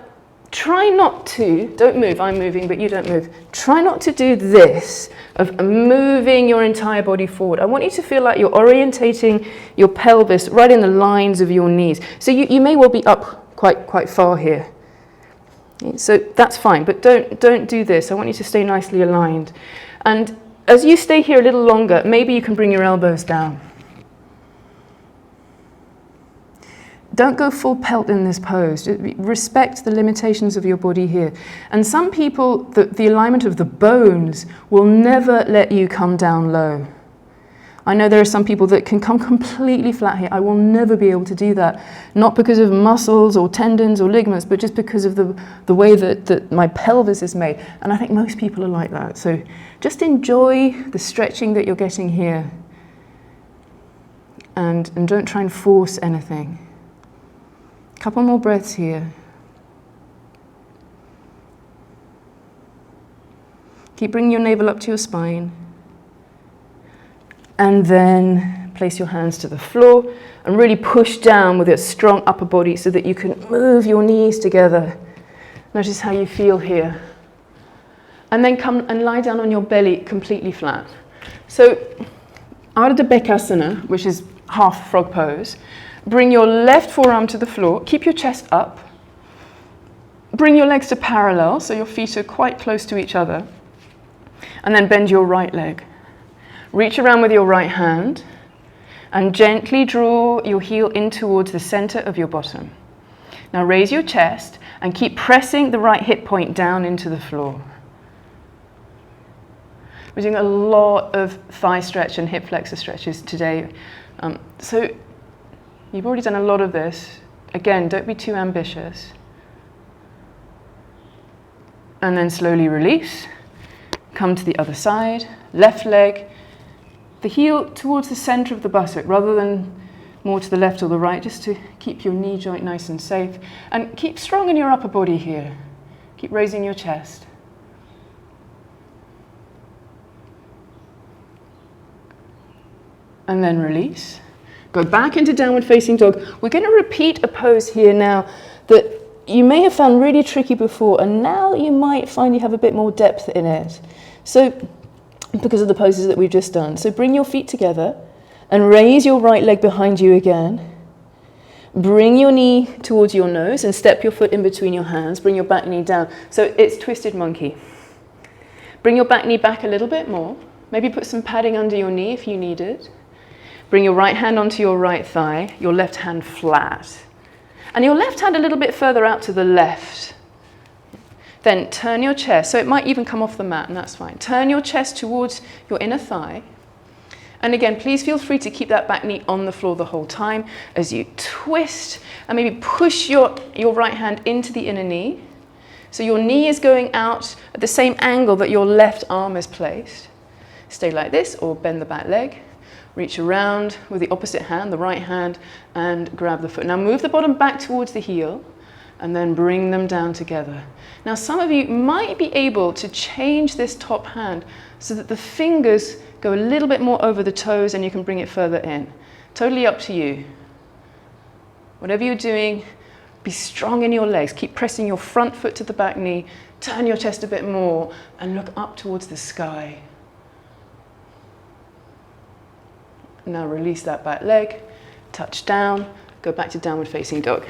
try not to, don't move, I'm moving, but you don't move. Try not to do this, of moving your entire body forward. I want you to feel like you're orientating your pelvis right in the lines of your knees. So you may well be up quite far here. So that's fine, but don't do this. I want you to stay nicely aligned. And as you stay here a little longer, maybe you can bring your elbows down. Don't go full pelt in this pose. Respect the limitations of your body here. And some people, the alignment of the bones will never let you come down low. I know there are some people that can come completely flat here. I will never be able to do that. Not because of muscles or tendons or ligaments, but just because of the way that my pelvis is made. And I think most people are like that. So just enjoy the stretching that you're getting here. And don't try and force anything. A couple more breaths here. Keep bringing your navel up to your spine. And then place your hands to the floor and really push down with a strong upper body so that you can move your knees together. Notice how you feel here. And then come and lie down on your belly completely flat. So, Ardha Bekasana, which is half frog pose. Bring your left forearm to the floor. Keep your chest up. Bring your legs to parallel so your feet are quite close to each other. And then bend your right leg. Reach around with your right hand and gently draw your heel in towards the center of your bottom. Now raise your chest and keep pressing the right hip point down into the floor. We're doing a lot of thigh stretch and hip flexor stretches today. So You've already done a lot of this. Again, don't be too ambitious. And then slowly release. Come to the other side. Left leg, the heel towards the center of the buttock rather than more to the left or the right, just to keep your knee joint nice and safe. And keep strong in your upper body here. Keep raising your chest. And then release. Go back into downward facing dog. We're going to repeat a pose here now that you may have found really tricky before, and now you might find you have a bit more depth in it. So, because of the poses that we've just done. So bring your feet together and raise your right leg behind you again. Bring your knee towards your nose and step your foot in between your hands. Bring your back knee down. So it's twisted monkey. Bring your back knee back a little bit more. Maybe put some padding under your knee if you need it. Bring your right hand onto your right thigh, your left hand flat. And your left hand a little bit further out to the left. Then turn your chest, so it might even come off the mat, and that's fine. Turn your chest towards your inner thigh. And again, please feel free to keep that back knee on the floor the whole time as you twist and maybe push your right hand into the inner knee. So your knee is going out at the same angle that your left arm is placed. Stay like this or bend the back leg. Reach around with the opposite hand, the right hand, and grab the foot. Now move the bottom back towards the heel and then bring them down together. Now some of you might be able to change this top hand so that the fingers go a little bit more over the toes and you can bring it further in. Totally up to you. Whatever you're doing, be strong in your legs. Keep pressing your front foot to the back knee. Turn your chest a bit more and look up towards the sky. Now release that back leg, touch down, go back to downward facing dog.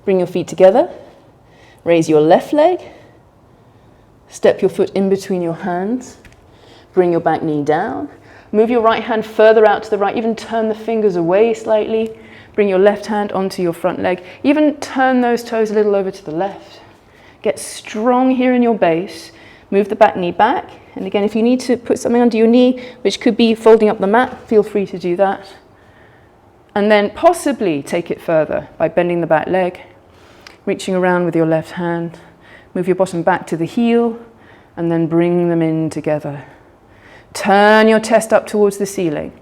Bring your feet together, raise your left leg, step your foot in between your hands, bring your back knee down, move your right hand further out to the right, even turn the fingers away slightly, bring your left hand onto your front leg, even turn those toes a little over to the left. Get strong here in your base, move the back knee back. And again, if you need to put something under your knee, which could be folding up the mat, feel free to do that. And then possibly take it further by bending the back leg, reaching around with your left hand, move your bottom back to the heel, and then bring them in together. Turn your chest up towards the ceiling.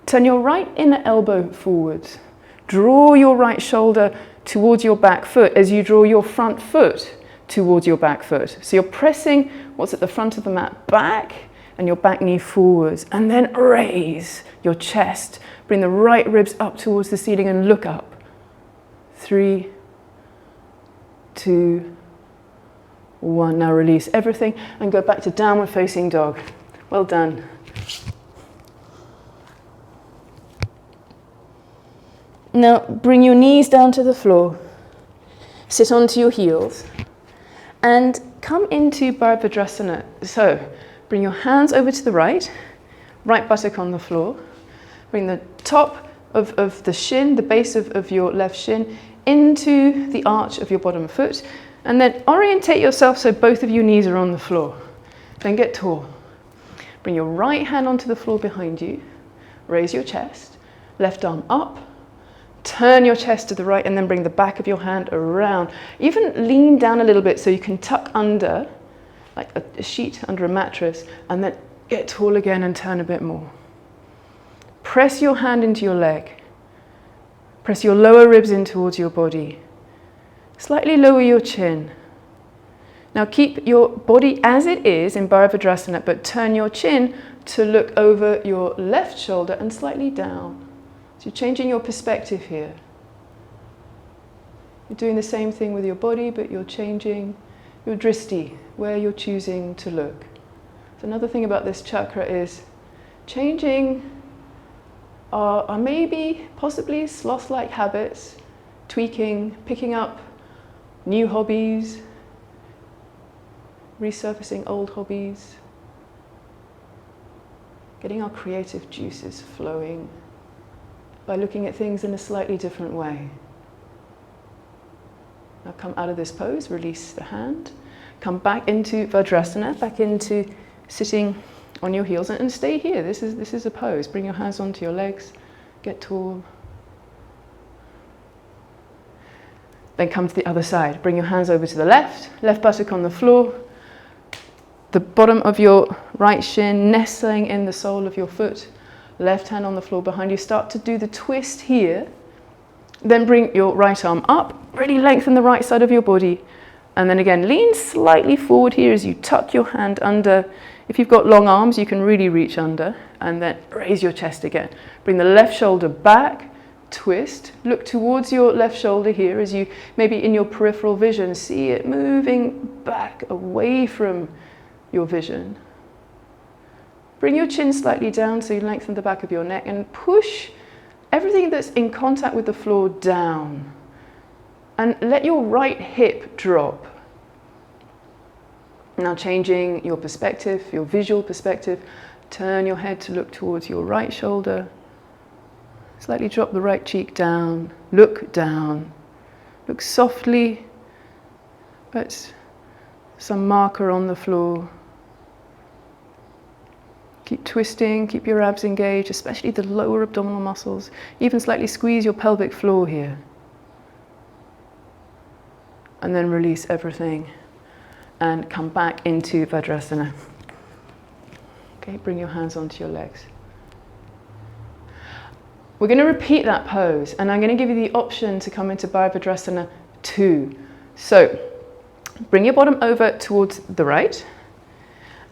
Turn your right inner elbow forwards. Draw your right shoulder towards your back foot as you draw your front foot towards your back foot. So you're pressing what's at the front of the mat back and your back knee forwards, and then raise your chest. Bring the right ribs up towards the ceiling and look up. 3, 2, 1. Now release everything and go back to downward facing dog. Well done. Now bring your knees down to the floor. Sit onto your heels. And come into Bhadrasana. So bring your hands over to the right buttock on the floor. Bring the top of the shin, the base of your left shin, into the arch of your bottom foot. And then orientate yourself so both of your knees are on the floor. Then get tall. Bring your right hand onto the floor behind you. Raise your chest. Left arm up. Turn your chest to the right and then bring the back of your hand around. Even lean down a little bit so you can tuck under, like a sheet under a mattress, and then get tall again and turn a bit more. Press your hand into your leg. Press your lower ribs in towards your body. Slightly lower your chin. Now keep your body as it is in Bhadrasana, but turn your chin to look over your left shoulder and slightly down. So you're changing your perspective here. You're doing the same thing with your body, but you're changing your dristi, where you're choosing to look. So another thing about this chakra is changing our maybe, possibly sloth-like habits, tweaking, picking up new hobbies, resurfacing old hobbies, getting our creative juices flowing by looking at things in a slightly different way. Now come out of this pose, release the hand, come back into Vajrasana, back into sitting on your heels, and stay here. This is a pose. Bring your hands onto your legs, get tall. Then come to the other side. Bring your hands over to the left buttock on the floor, the bottom of your right shin nestling in the sole of your foot, left hand on the floor behind you. Start to do the twist here. Then bring your right arm up, really lengthen the right side of your body. And then again, lean slightly forward here as you tuck your hand under. If you've got long arms, you can really reach under. And then raise your chest again. Bring the left shoulder back, twist. Look towards your left shoulder here as you, maybe in your peripheral vision, see it moving back away from your vision. Bring your chin slightly down so you lengthen the back of your neck and push everything that's in contact with the floor down. And let your right hip drop. Now changing your perspective, your visual perspective, turn your head to look towards your right shoulder. Slightly drop the right cheek down. Look down. Look softly at some marker on the floor. Keep twisting, keep your abs engaged, especially the lower abdominal muscles. Even slightly squeeze your pelvic floor here. And then release everything and come back into Vajrasana. Okay, bring your hands onto your legs. We're going to repeat that pose, and I'm going to give you the option to come into Vajrasana 2. So, bring your bottom over towards the right,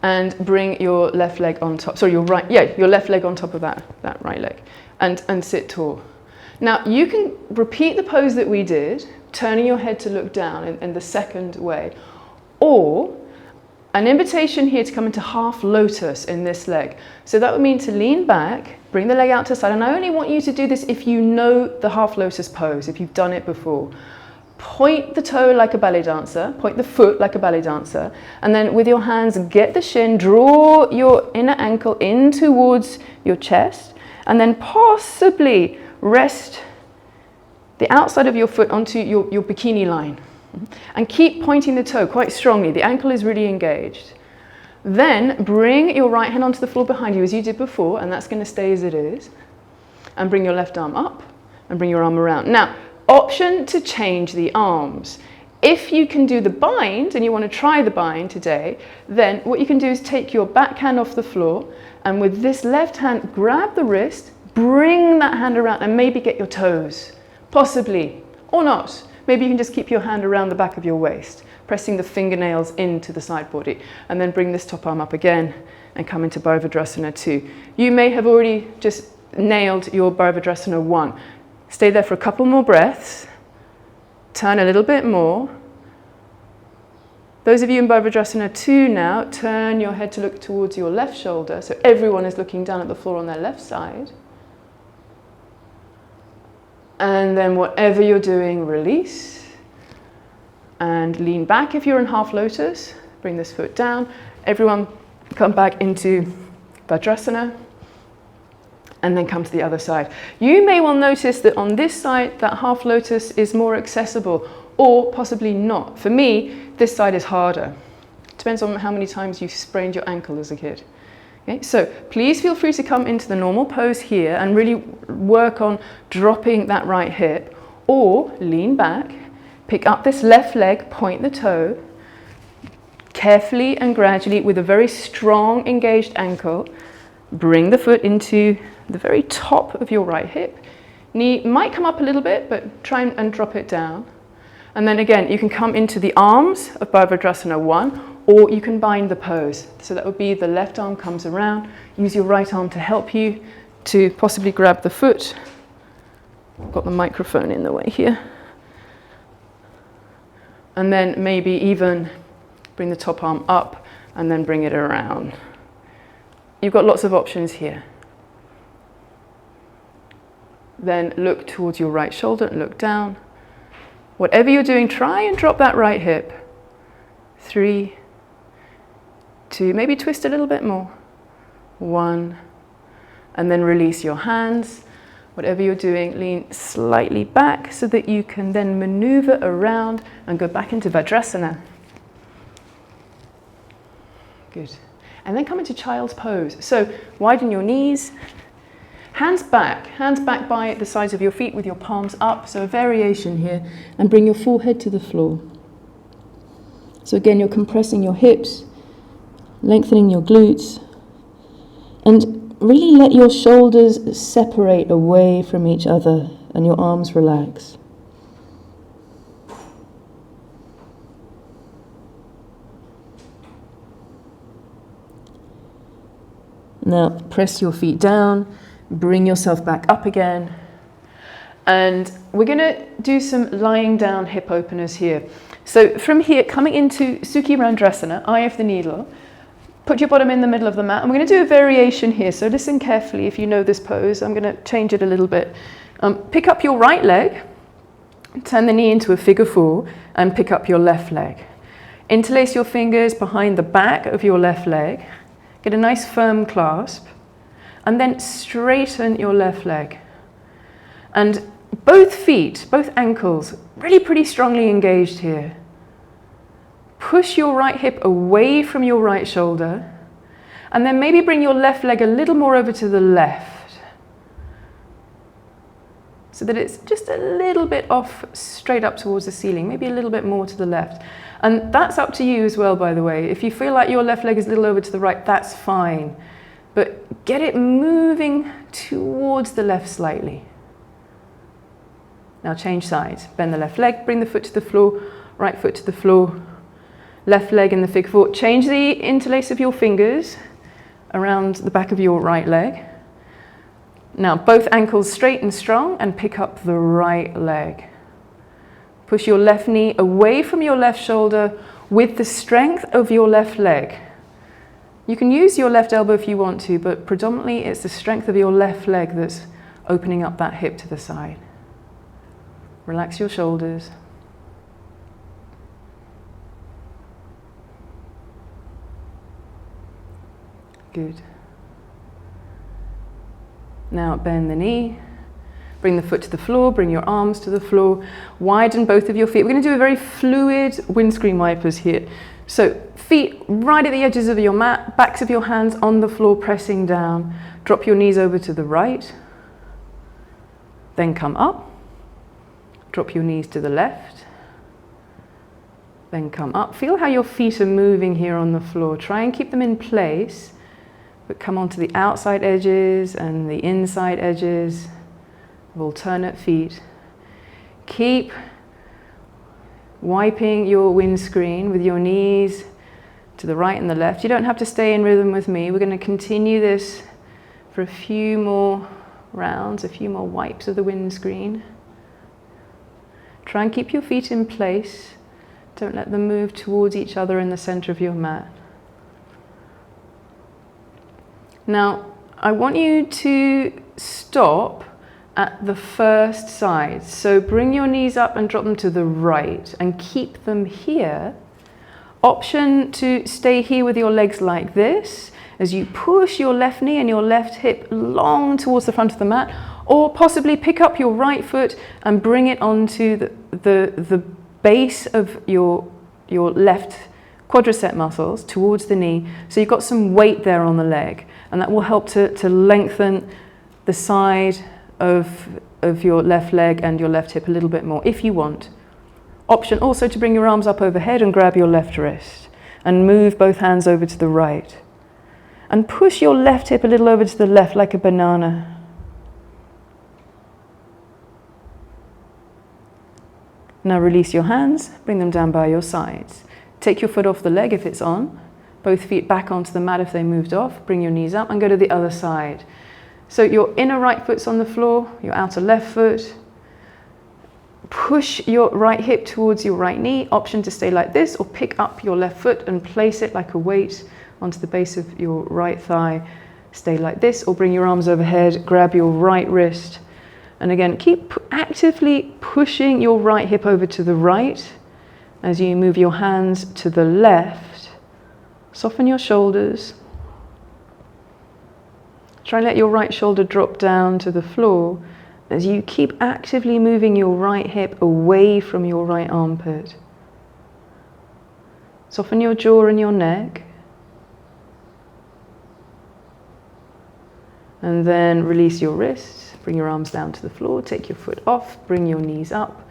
and bring your left leg on top. Sorry, your left leg on top of that right leg, and sit tall. Now you can repeat the pose that we did, turning your head to look down in the second way, or an invitation here to come into half lotus in this leg. So that would mean to lean back, bring the leg out to the side, and I only want you to do this if you know the half lotus pose, if you've done it before. Point the toe like a ballet dancer, point the foot like a ballet dancer, and then with your hands get the shin, draw your inner ankle in towards your chest, and then possibly rest the outside of your foot onto your bikini line. And keep pointing the toe quite strongly. The ankle is really engaged. Then bring your right hand onto the floor behind you as you did before, and that's going to stay as it is. And bring your left arm up and bring your arm around. Now, option to change the arms. If you can do the bind and you want to try the bind today, then what you can do is take your back hand off the floor and with this left hand grab the wrist, bring that hand around and maybe get your toes, possibly, or not. Maybe you can just keep your hand around the back of your waist, pressing the fingernails into the side body, and then bring this top arm up again and come into Bharvadrasana 2. You may have already just nailed your Bharvadrasana 1. Stay there for a couple more breaths. Turn a little bit more. Those of you in Bharvadrasana 2 now, turn your head to look towards your left shoulder, so everyone is looking down at the floor on their left side. And then whatever you're doing, release. And lean back if you're in half lotus. Bring this foot down. Everyone come back into Vajrasana. And then come to the other side. You may well notice that on this side, that half lotus is more accessible, or possibly not. For me, this side is harder. Depends on how many times you've sprained your ankle as a kid. Okay, so please feel free to come into the normal pose here and really work on dropping that right hip, or lean back, pick up this left leg, point the toe, carefully and gradually with a very strong engaged ankle, bring the foot into the very top of your right hip. Knee might come up a little bit, but try and drop it down. And then again, you can come into the arms of Bharvadrasana 1, or you can bind the pose. So that would be the left arm comes around, use your right arm to help you to possibly grab the foot. I've got the microphone in the way here. And then maybe even bring the top arm up and then bring it around. You've got lots of options here. Then look towards your right shoulder and look down. Whatever you're doing, try and drop that right hip. 3, 2, maybe twist a little bit more. 1, and then release your hands. Whatever you're doing, lean slightly back so that you can then maneuver around and go back into Vajrasana. Good. And then come into child's pose. So widen your knees, hands back by the sides of your feet with your palms up, so a variation here, and bring your forehead to the floor. So again, you're compressing your hips, lengthening your glutes, and really let your shoulders separate away from each other and your arms relax. Now press your feet down, bring yourself back up again, and we're going to do some lying down hip openers here. So from here, coming into Sukhi Randrasana, eye of the needle, put your bottom in the middle of the mat, and we're going to do a variation here, so listen carefully if you know this pose. I'm going to change it a little bit. Pick up your right leg, turn the knee into a figure 4, and pick up your left leg. Interlace your fingers behind the back of your left leg. Get a nice firm clasp, and then straighten your left leg. And both feet, both ankles, really pretty strongly engaged here. Push your right hip away from your right shoulder, and then maybe bring your left leg a little more over to the left, so that it's just a little bit off, straight up towards the ceiling, maybe a little bit more to the left. And that's up to you as well, by the way. If you feel like your left leg is a little over to the right, that's fine. But get it moving towards the left slightly. Now change sides. Bend the left leg, bring the foot to the floor, right foot to the floor, left leg in the figure 4. Change the interlace of your fingers around the back of your right leg. Now both ankles straight and strong, and pick up the right leg. Push your left knee away from your left shoulder with the strength of your left leg. You can use your left elbow if you want to, but predominantly it's the strength of your left leg that's opening up that hip to the side. Relax your shoulders. Good. Now bend the knee. Bring the foot to the floor, bring your arms to the floor, widen both of your feet. We're going to do a very fluid windscreen wipers here. So feet right at the edges of your mat, backs of your hands on the floor, pressing down. Drop your knees over to the right, then come up. Drop your knees to the left, then come up. Feel how your feet are moving here on the floor. Try and keep them in place, but come onto the outside edges and the inside edges of alternate feet. Keep wiping your windscreen with your knees to the right and the left. You don't have to stay in rhythm with me. We're going to continue this for a few more rounds, a few more wipes of the windscreen. Try and keep your feet in place. Don't let them move towards each other in the center of your mat. Now, I want you to stop at the first side. So bring your knees up and drop them to the right and keep them here. Option to stay here with your legs like this as you push your left knee and your left hip long towards the front of the mat, or possibly pick up your right foot and bring it onto the base of your left quadricep muscles towards the knee. So you've got some weight there on the leg, and that will help to lengthen the side of your left leg and your left hip a little bit more if you want. Option also to bring your arms up overhead and grab your left wrist and move both hands over to the right and push your left hip a little over to the left like a banana. Now release your hands, bring them down by your sides. Take your foot off the leg if it's on, both feet back onto the mat if they moved off, bring your knees up and go to the other side. So your inner right foot's on the floor, your outer left foot. Push your right hip towards your right knee. Option to stay like this, or pick up your left foot and place it like a weight onto the base of your right thigh. Stay like this, or bring your arms overhead, grab your right wrist. And again, keep actively pushing your right hip over to the right as you move your hands to the left. Soften your shoulders. Try and let your right shoulder drop down to the floor as you keep actively moving your right hip away from your right armpit. Soften your jaw and your neck. And then release your wrists, bring your arms down to the floor, take your foot off, bring your knees up,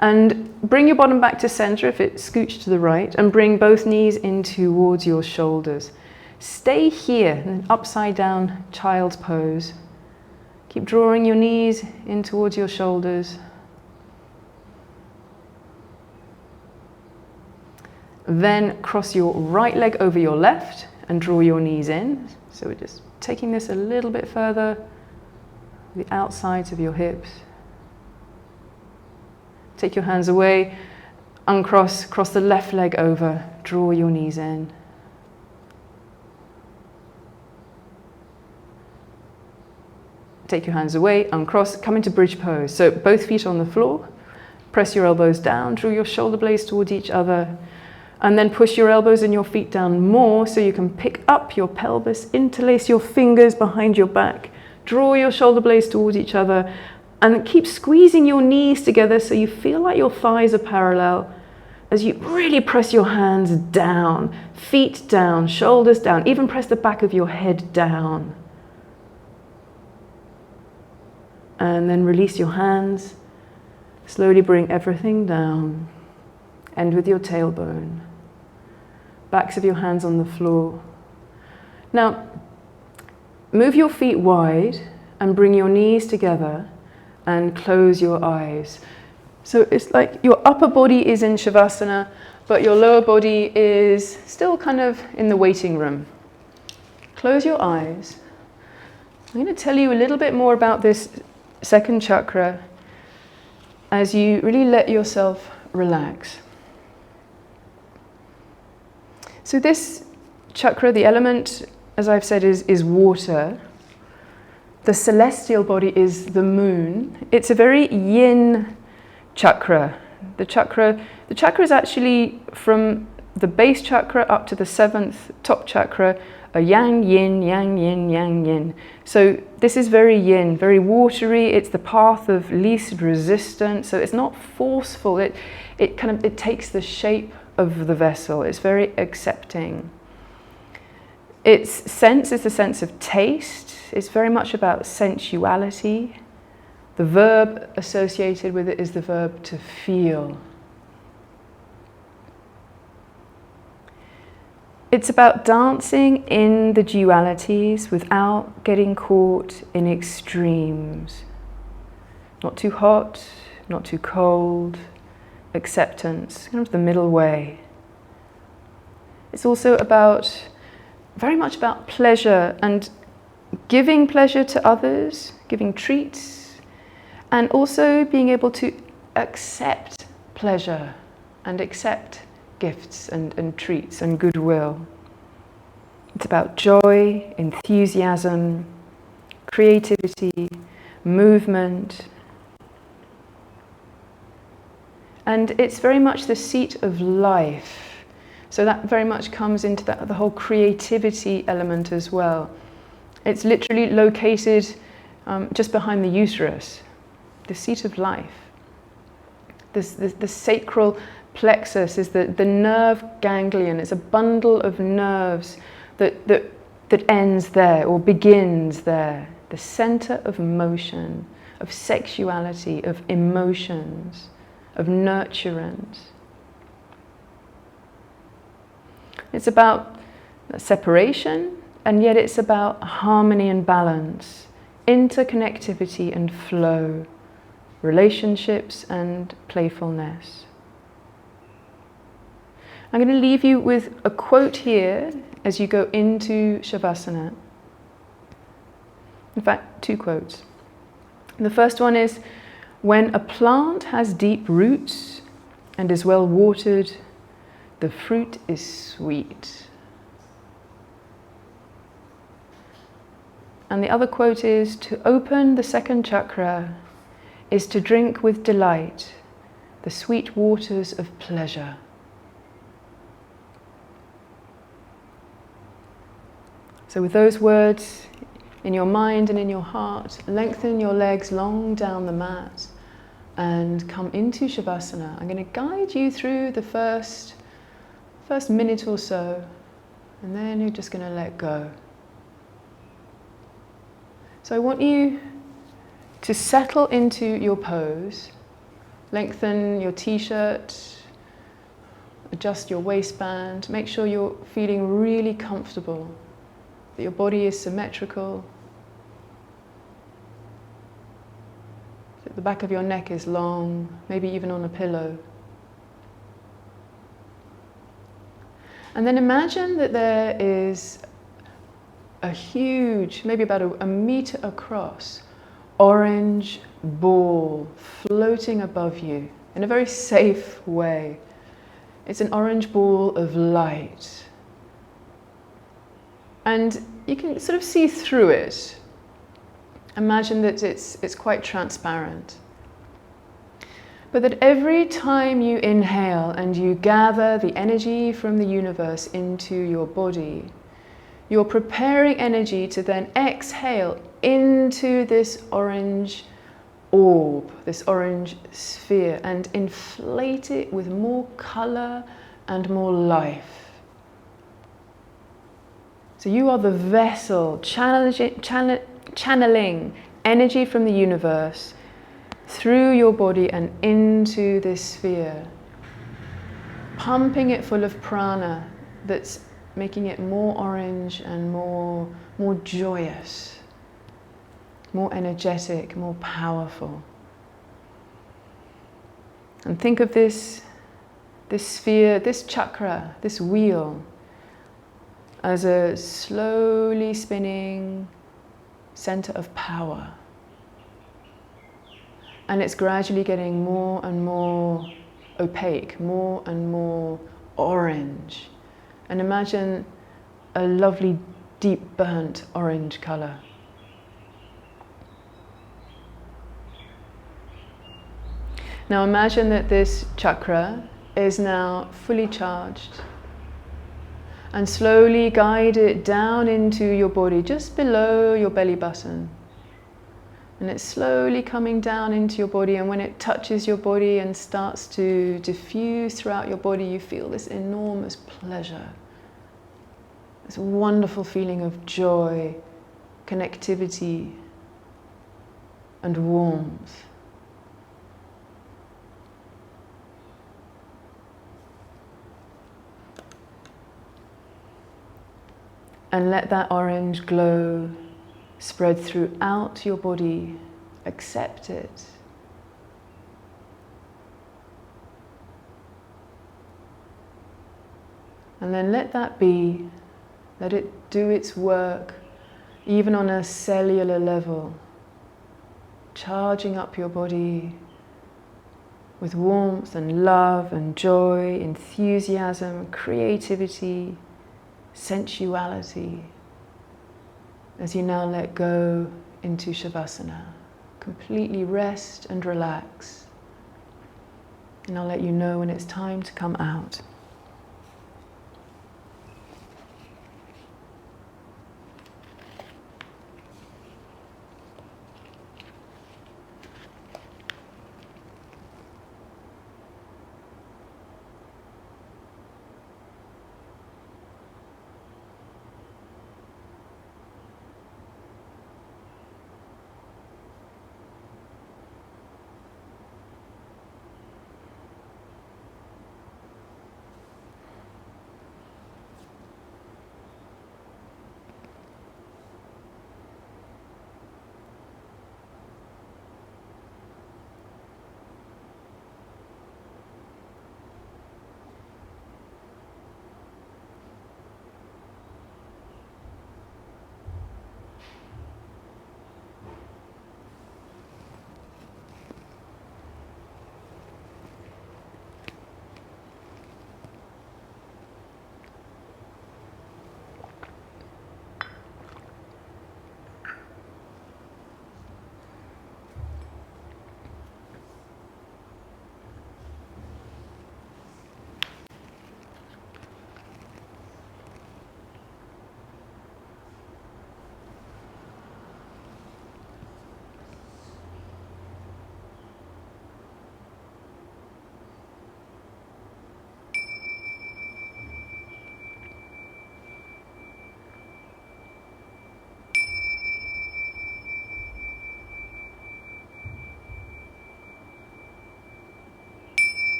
and bring your bottom back to center if it scoots to the right, and bring both knees in towards your shoulders. Stay here, in upside down child's pose. Keep drawing your knees in towards your shoulders. Then cross your right leg over your left and draw your knees in. So we're just taking this a little bit further, the outsides of your hips. Take your hands away, uncross, cross the left leg over, draw your knees in. Take your hands away, uncross, come into bridge pose. So both feet on the floor, press your elbows down, draw your shoulder blades towards each other, and then push your elbows and your feet down more so you can pick up your pelvis, interlace your fingers behind your back, draw your shoulder blades towards each other, and keep squeezing your knees together so you feel like your thighs are parallel as you really press your hands down, feet down, shoulders down, even press the back of your head down. And then release your hands, slowly bring everything down, end with your tailbone, backs of your hands on the floor. Now, move your feet wide and bring your knees together and close your eyes. So it's like your upper body is in Shavasana, but your lower body is still kind of in the waiting room. Close your eyes. I'm going to tell you a little bit more about this second chakra as you really let yourself relax. So this chakra, the element, as I've said, is water. The celestial body is the moon. It's a very yin chakra. The chakra is actually from the base chakra up to the seventh top chakra, a yang yin, yang yin, yang yin. So this is very yin, very watery. It's the path of least resistance. So it's not forceful. It takes the shape of the vessel. It's very accepting. Its sense is the sense of taste. It's very much about sensuality. The verb associated with it is the verb to feel. It's about dancing in the dualities without getting caught in extremes. Not too hot, not too cold. Acceptance, kind of the middle way. It's also very much about pleasure and giving pleasure to others, giving treats, and also being able to accept pleasure and accept gifts and treats and goodwill. It's about joy, enthusiasm, creativity, movement. And it's very much the seat of life. So that very much comes into the whole creativity element as well. It's literally located just behind the uterus, the seat of life. The sacral plexus is the nerve ganglion. It's a bundle of nerves that ends there or begins there. The center of motion, of sexuality, of emotions, of nurturance. It's about separation, and yet it's about harmony and balance, interconnectivity and flow, relationships and playfulness. I'm going to leave you with a quote here as you go into Shavasana. In fact, two quotes. The first one is, "When a plant has deep roots and is well watered, the fruit is sweet." And the other quote is, "To open the second chakra is to drink with delight the sweet waters of pleasure." So with those words in your mind and in your heart, lengthen your legs long down the mat and come into Shavasana. I'm going to guide you through the first minute or so, and then you're just going to let go. So I want you to settle into your pose, lengthen your t-shirt, adjust your waistband, make sure you're feeling really comfortable, that your body is symmetrical, that the back of your neck is long, maybe even on a pillow. And then imagine that there is a huge, maybe about a meter across, orange ball floating above you in a very safe way. It's an orange ball of light. And you can sort of see through it. Imagine that it's quite transparent. But that every time you inhale and you gather the energy from the universe into your body, you're preparing energy to then exhale into this orange orb, this orange sphere, and inflate it with more color and more life. So you are the vessel channeling energy from the universe through your body and into this sphere, pumping it full of prana that's making it more orange and more joyous, more energetic, more powerful. And think of this sphere, this chakra, this wheel, as a slowly spinning center of power. And it's gradually getting more and more opaque, more and more orange. And imagine a lovely deep burnt orange color. Now imagine that this chakra is now fully charged, and slowly guide it down into your body, just below your belly button. And it's slowly coming down into your body, and when it touches your body and starts to diffuse throughout your body, you feel this enormous pleasure, this wonderful feeling of joy, connectivity, and warmth. And let that orange glow spread throughout your body. Accept it. And then let that be. Let it do its work, even on a cellular level, charging up your body with warmth and love and joy, enthusiasm, creativity, sensuality, as you now let go into Shavasana. Completely rest and relax. And I'll let you know when it's time to come out.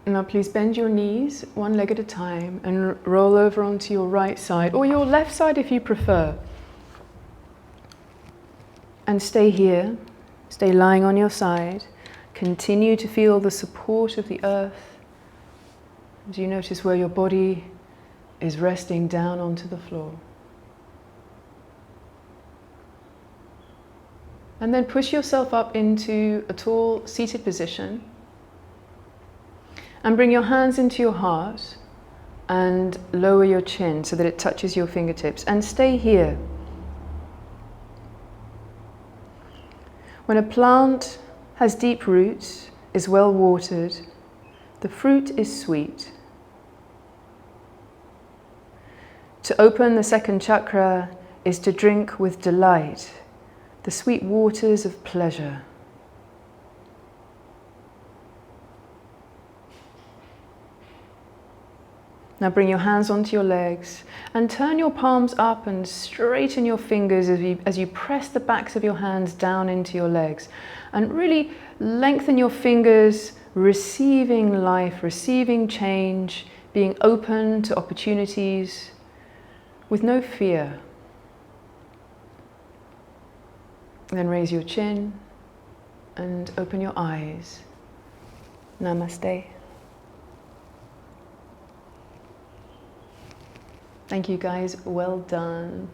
Now please bend your knees one leg at a time and roll over onto your right side, or your left side if you prefer. And stay here, stay lying on your side. Continue to feel the support of the earth as you notice where your body is resting down onto the floor. And then push yourself up into a tall seated position. And bring your hands into your heart and lower your chin so that it touches your fingertips. And stay here. When a plant has deep roots, is well watered, the fruit is sweet. To open the second chakra is to drink with delight the sweet waters of pleasure. Now bring your hands onto your legs and turn your palms up and straighten your fingers as you press the backs of your hands down into your legs. And really lengthen your fingers, receiving life, receiving change, being open to opportunities with no fear. Then raise your chin and open your eyes. Namaste. Thank you guys, well done.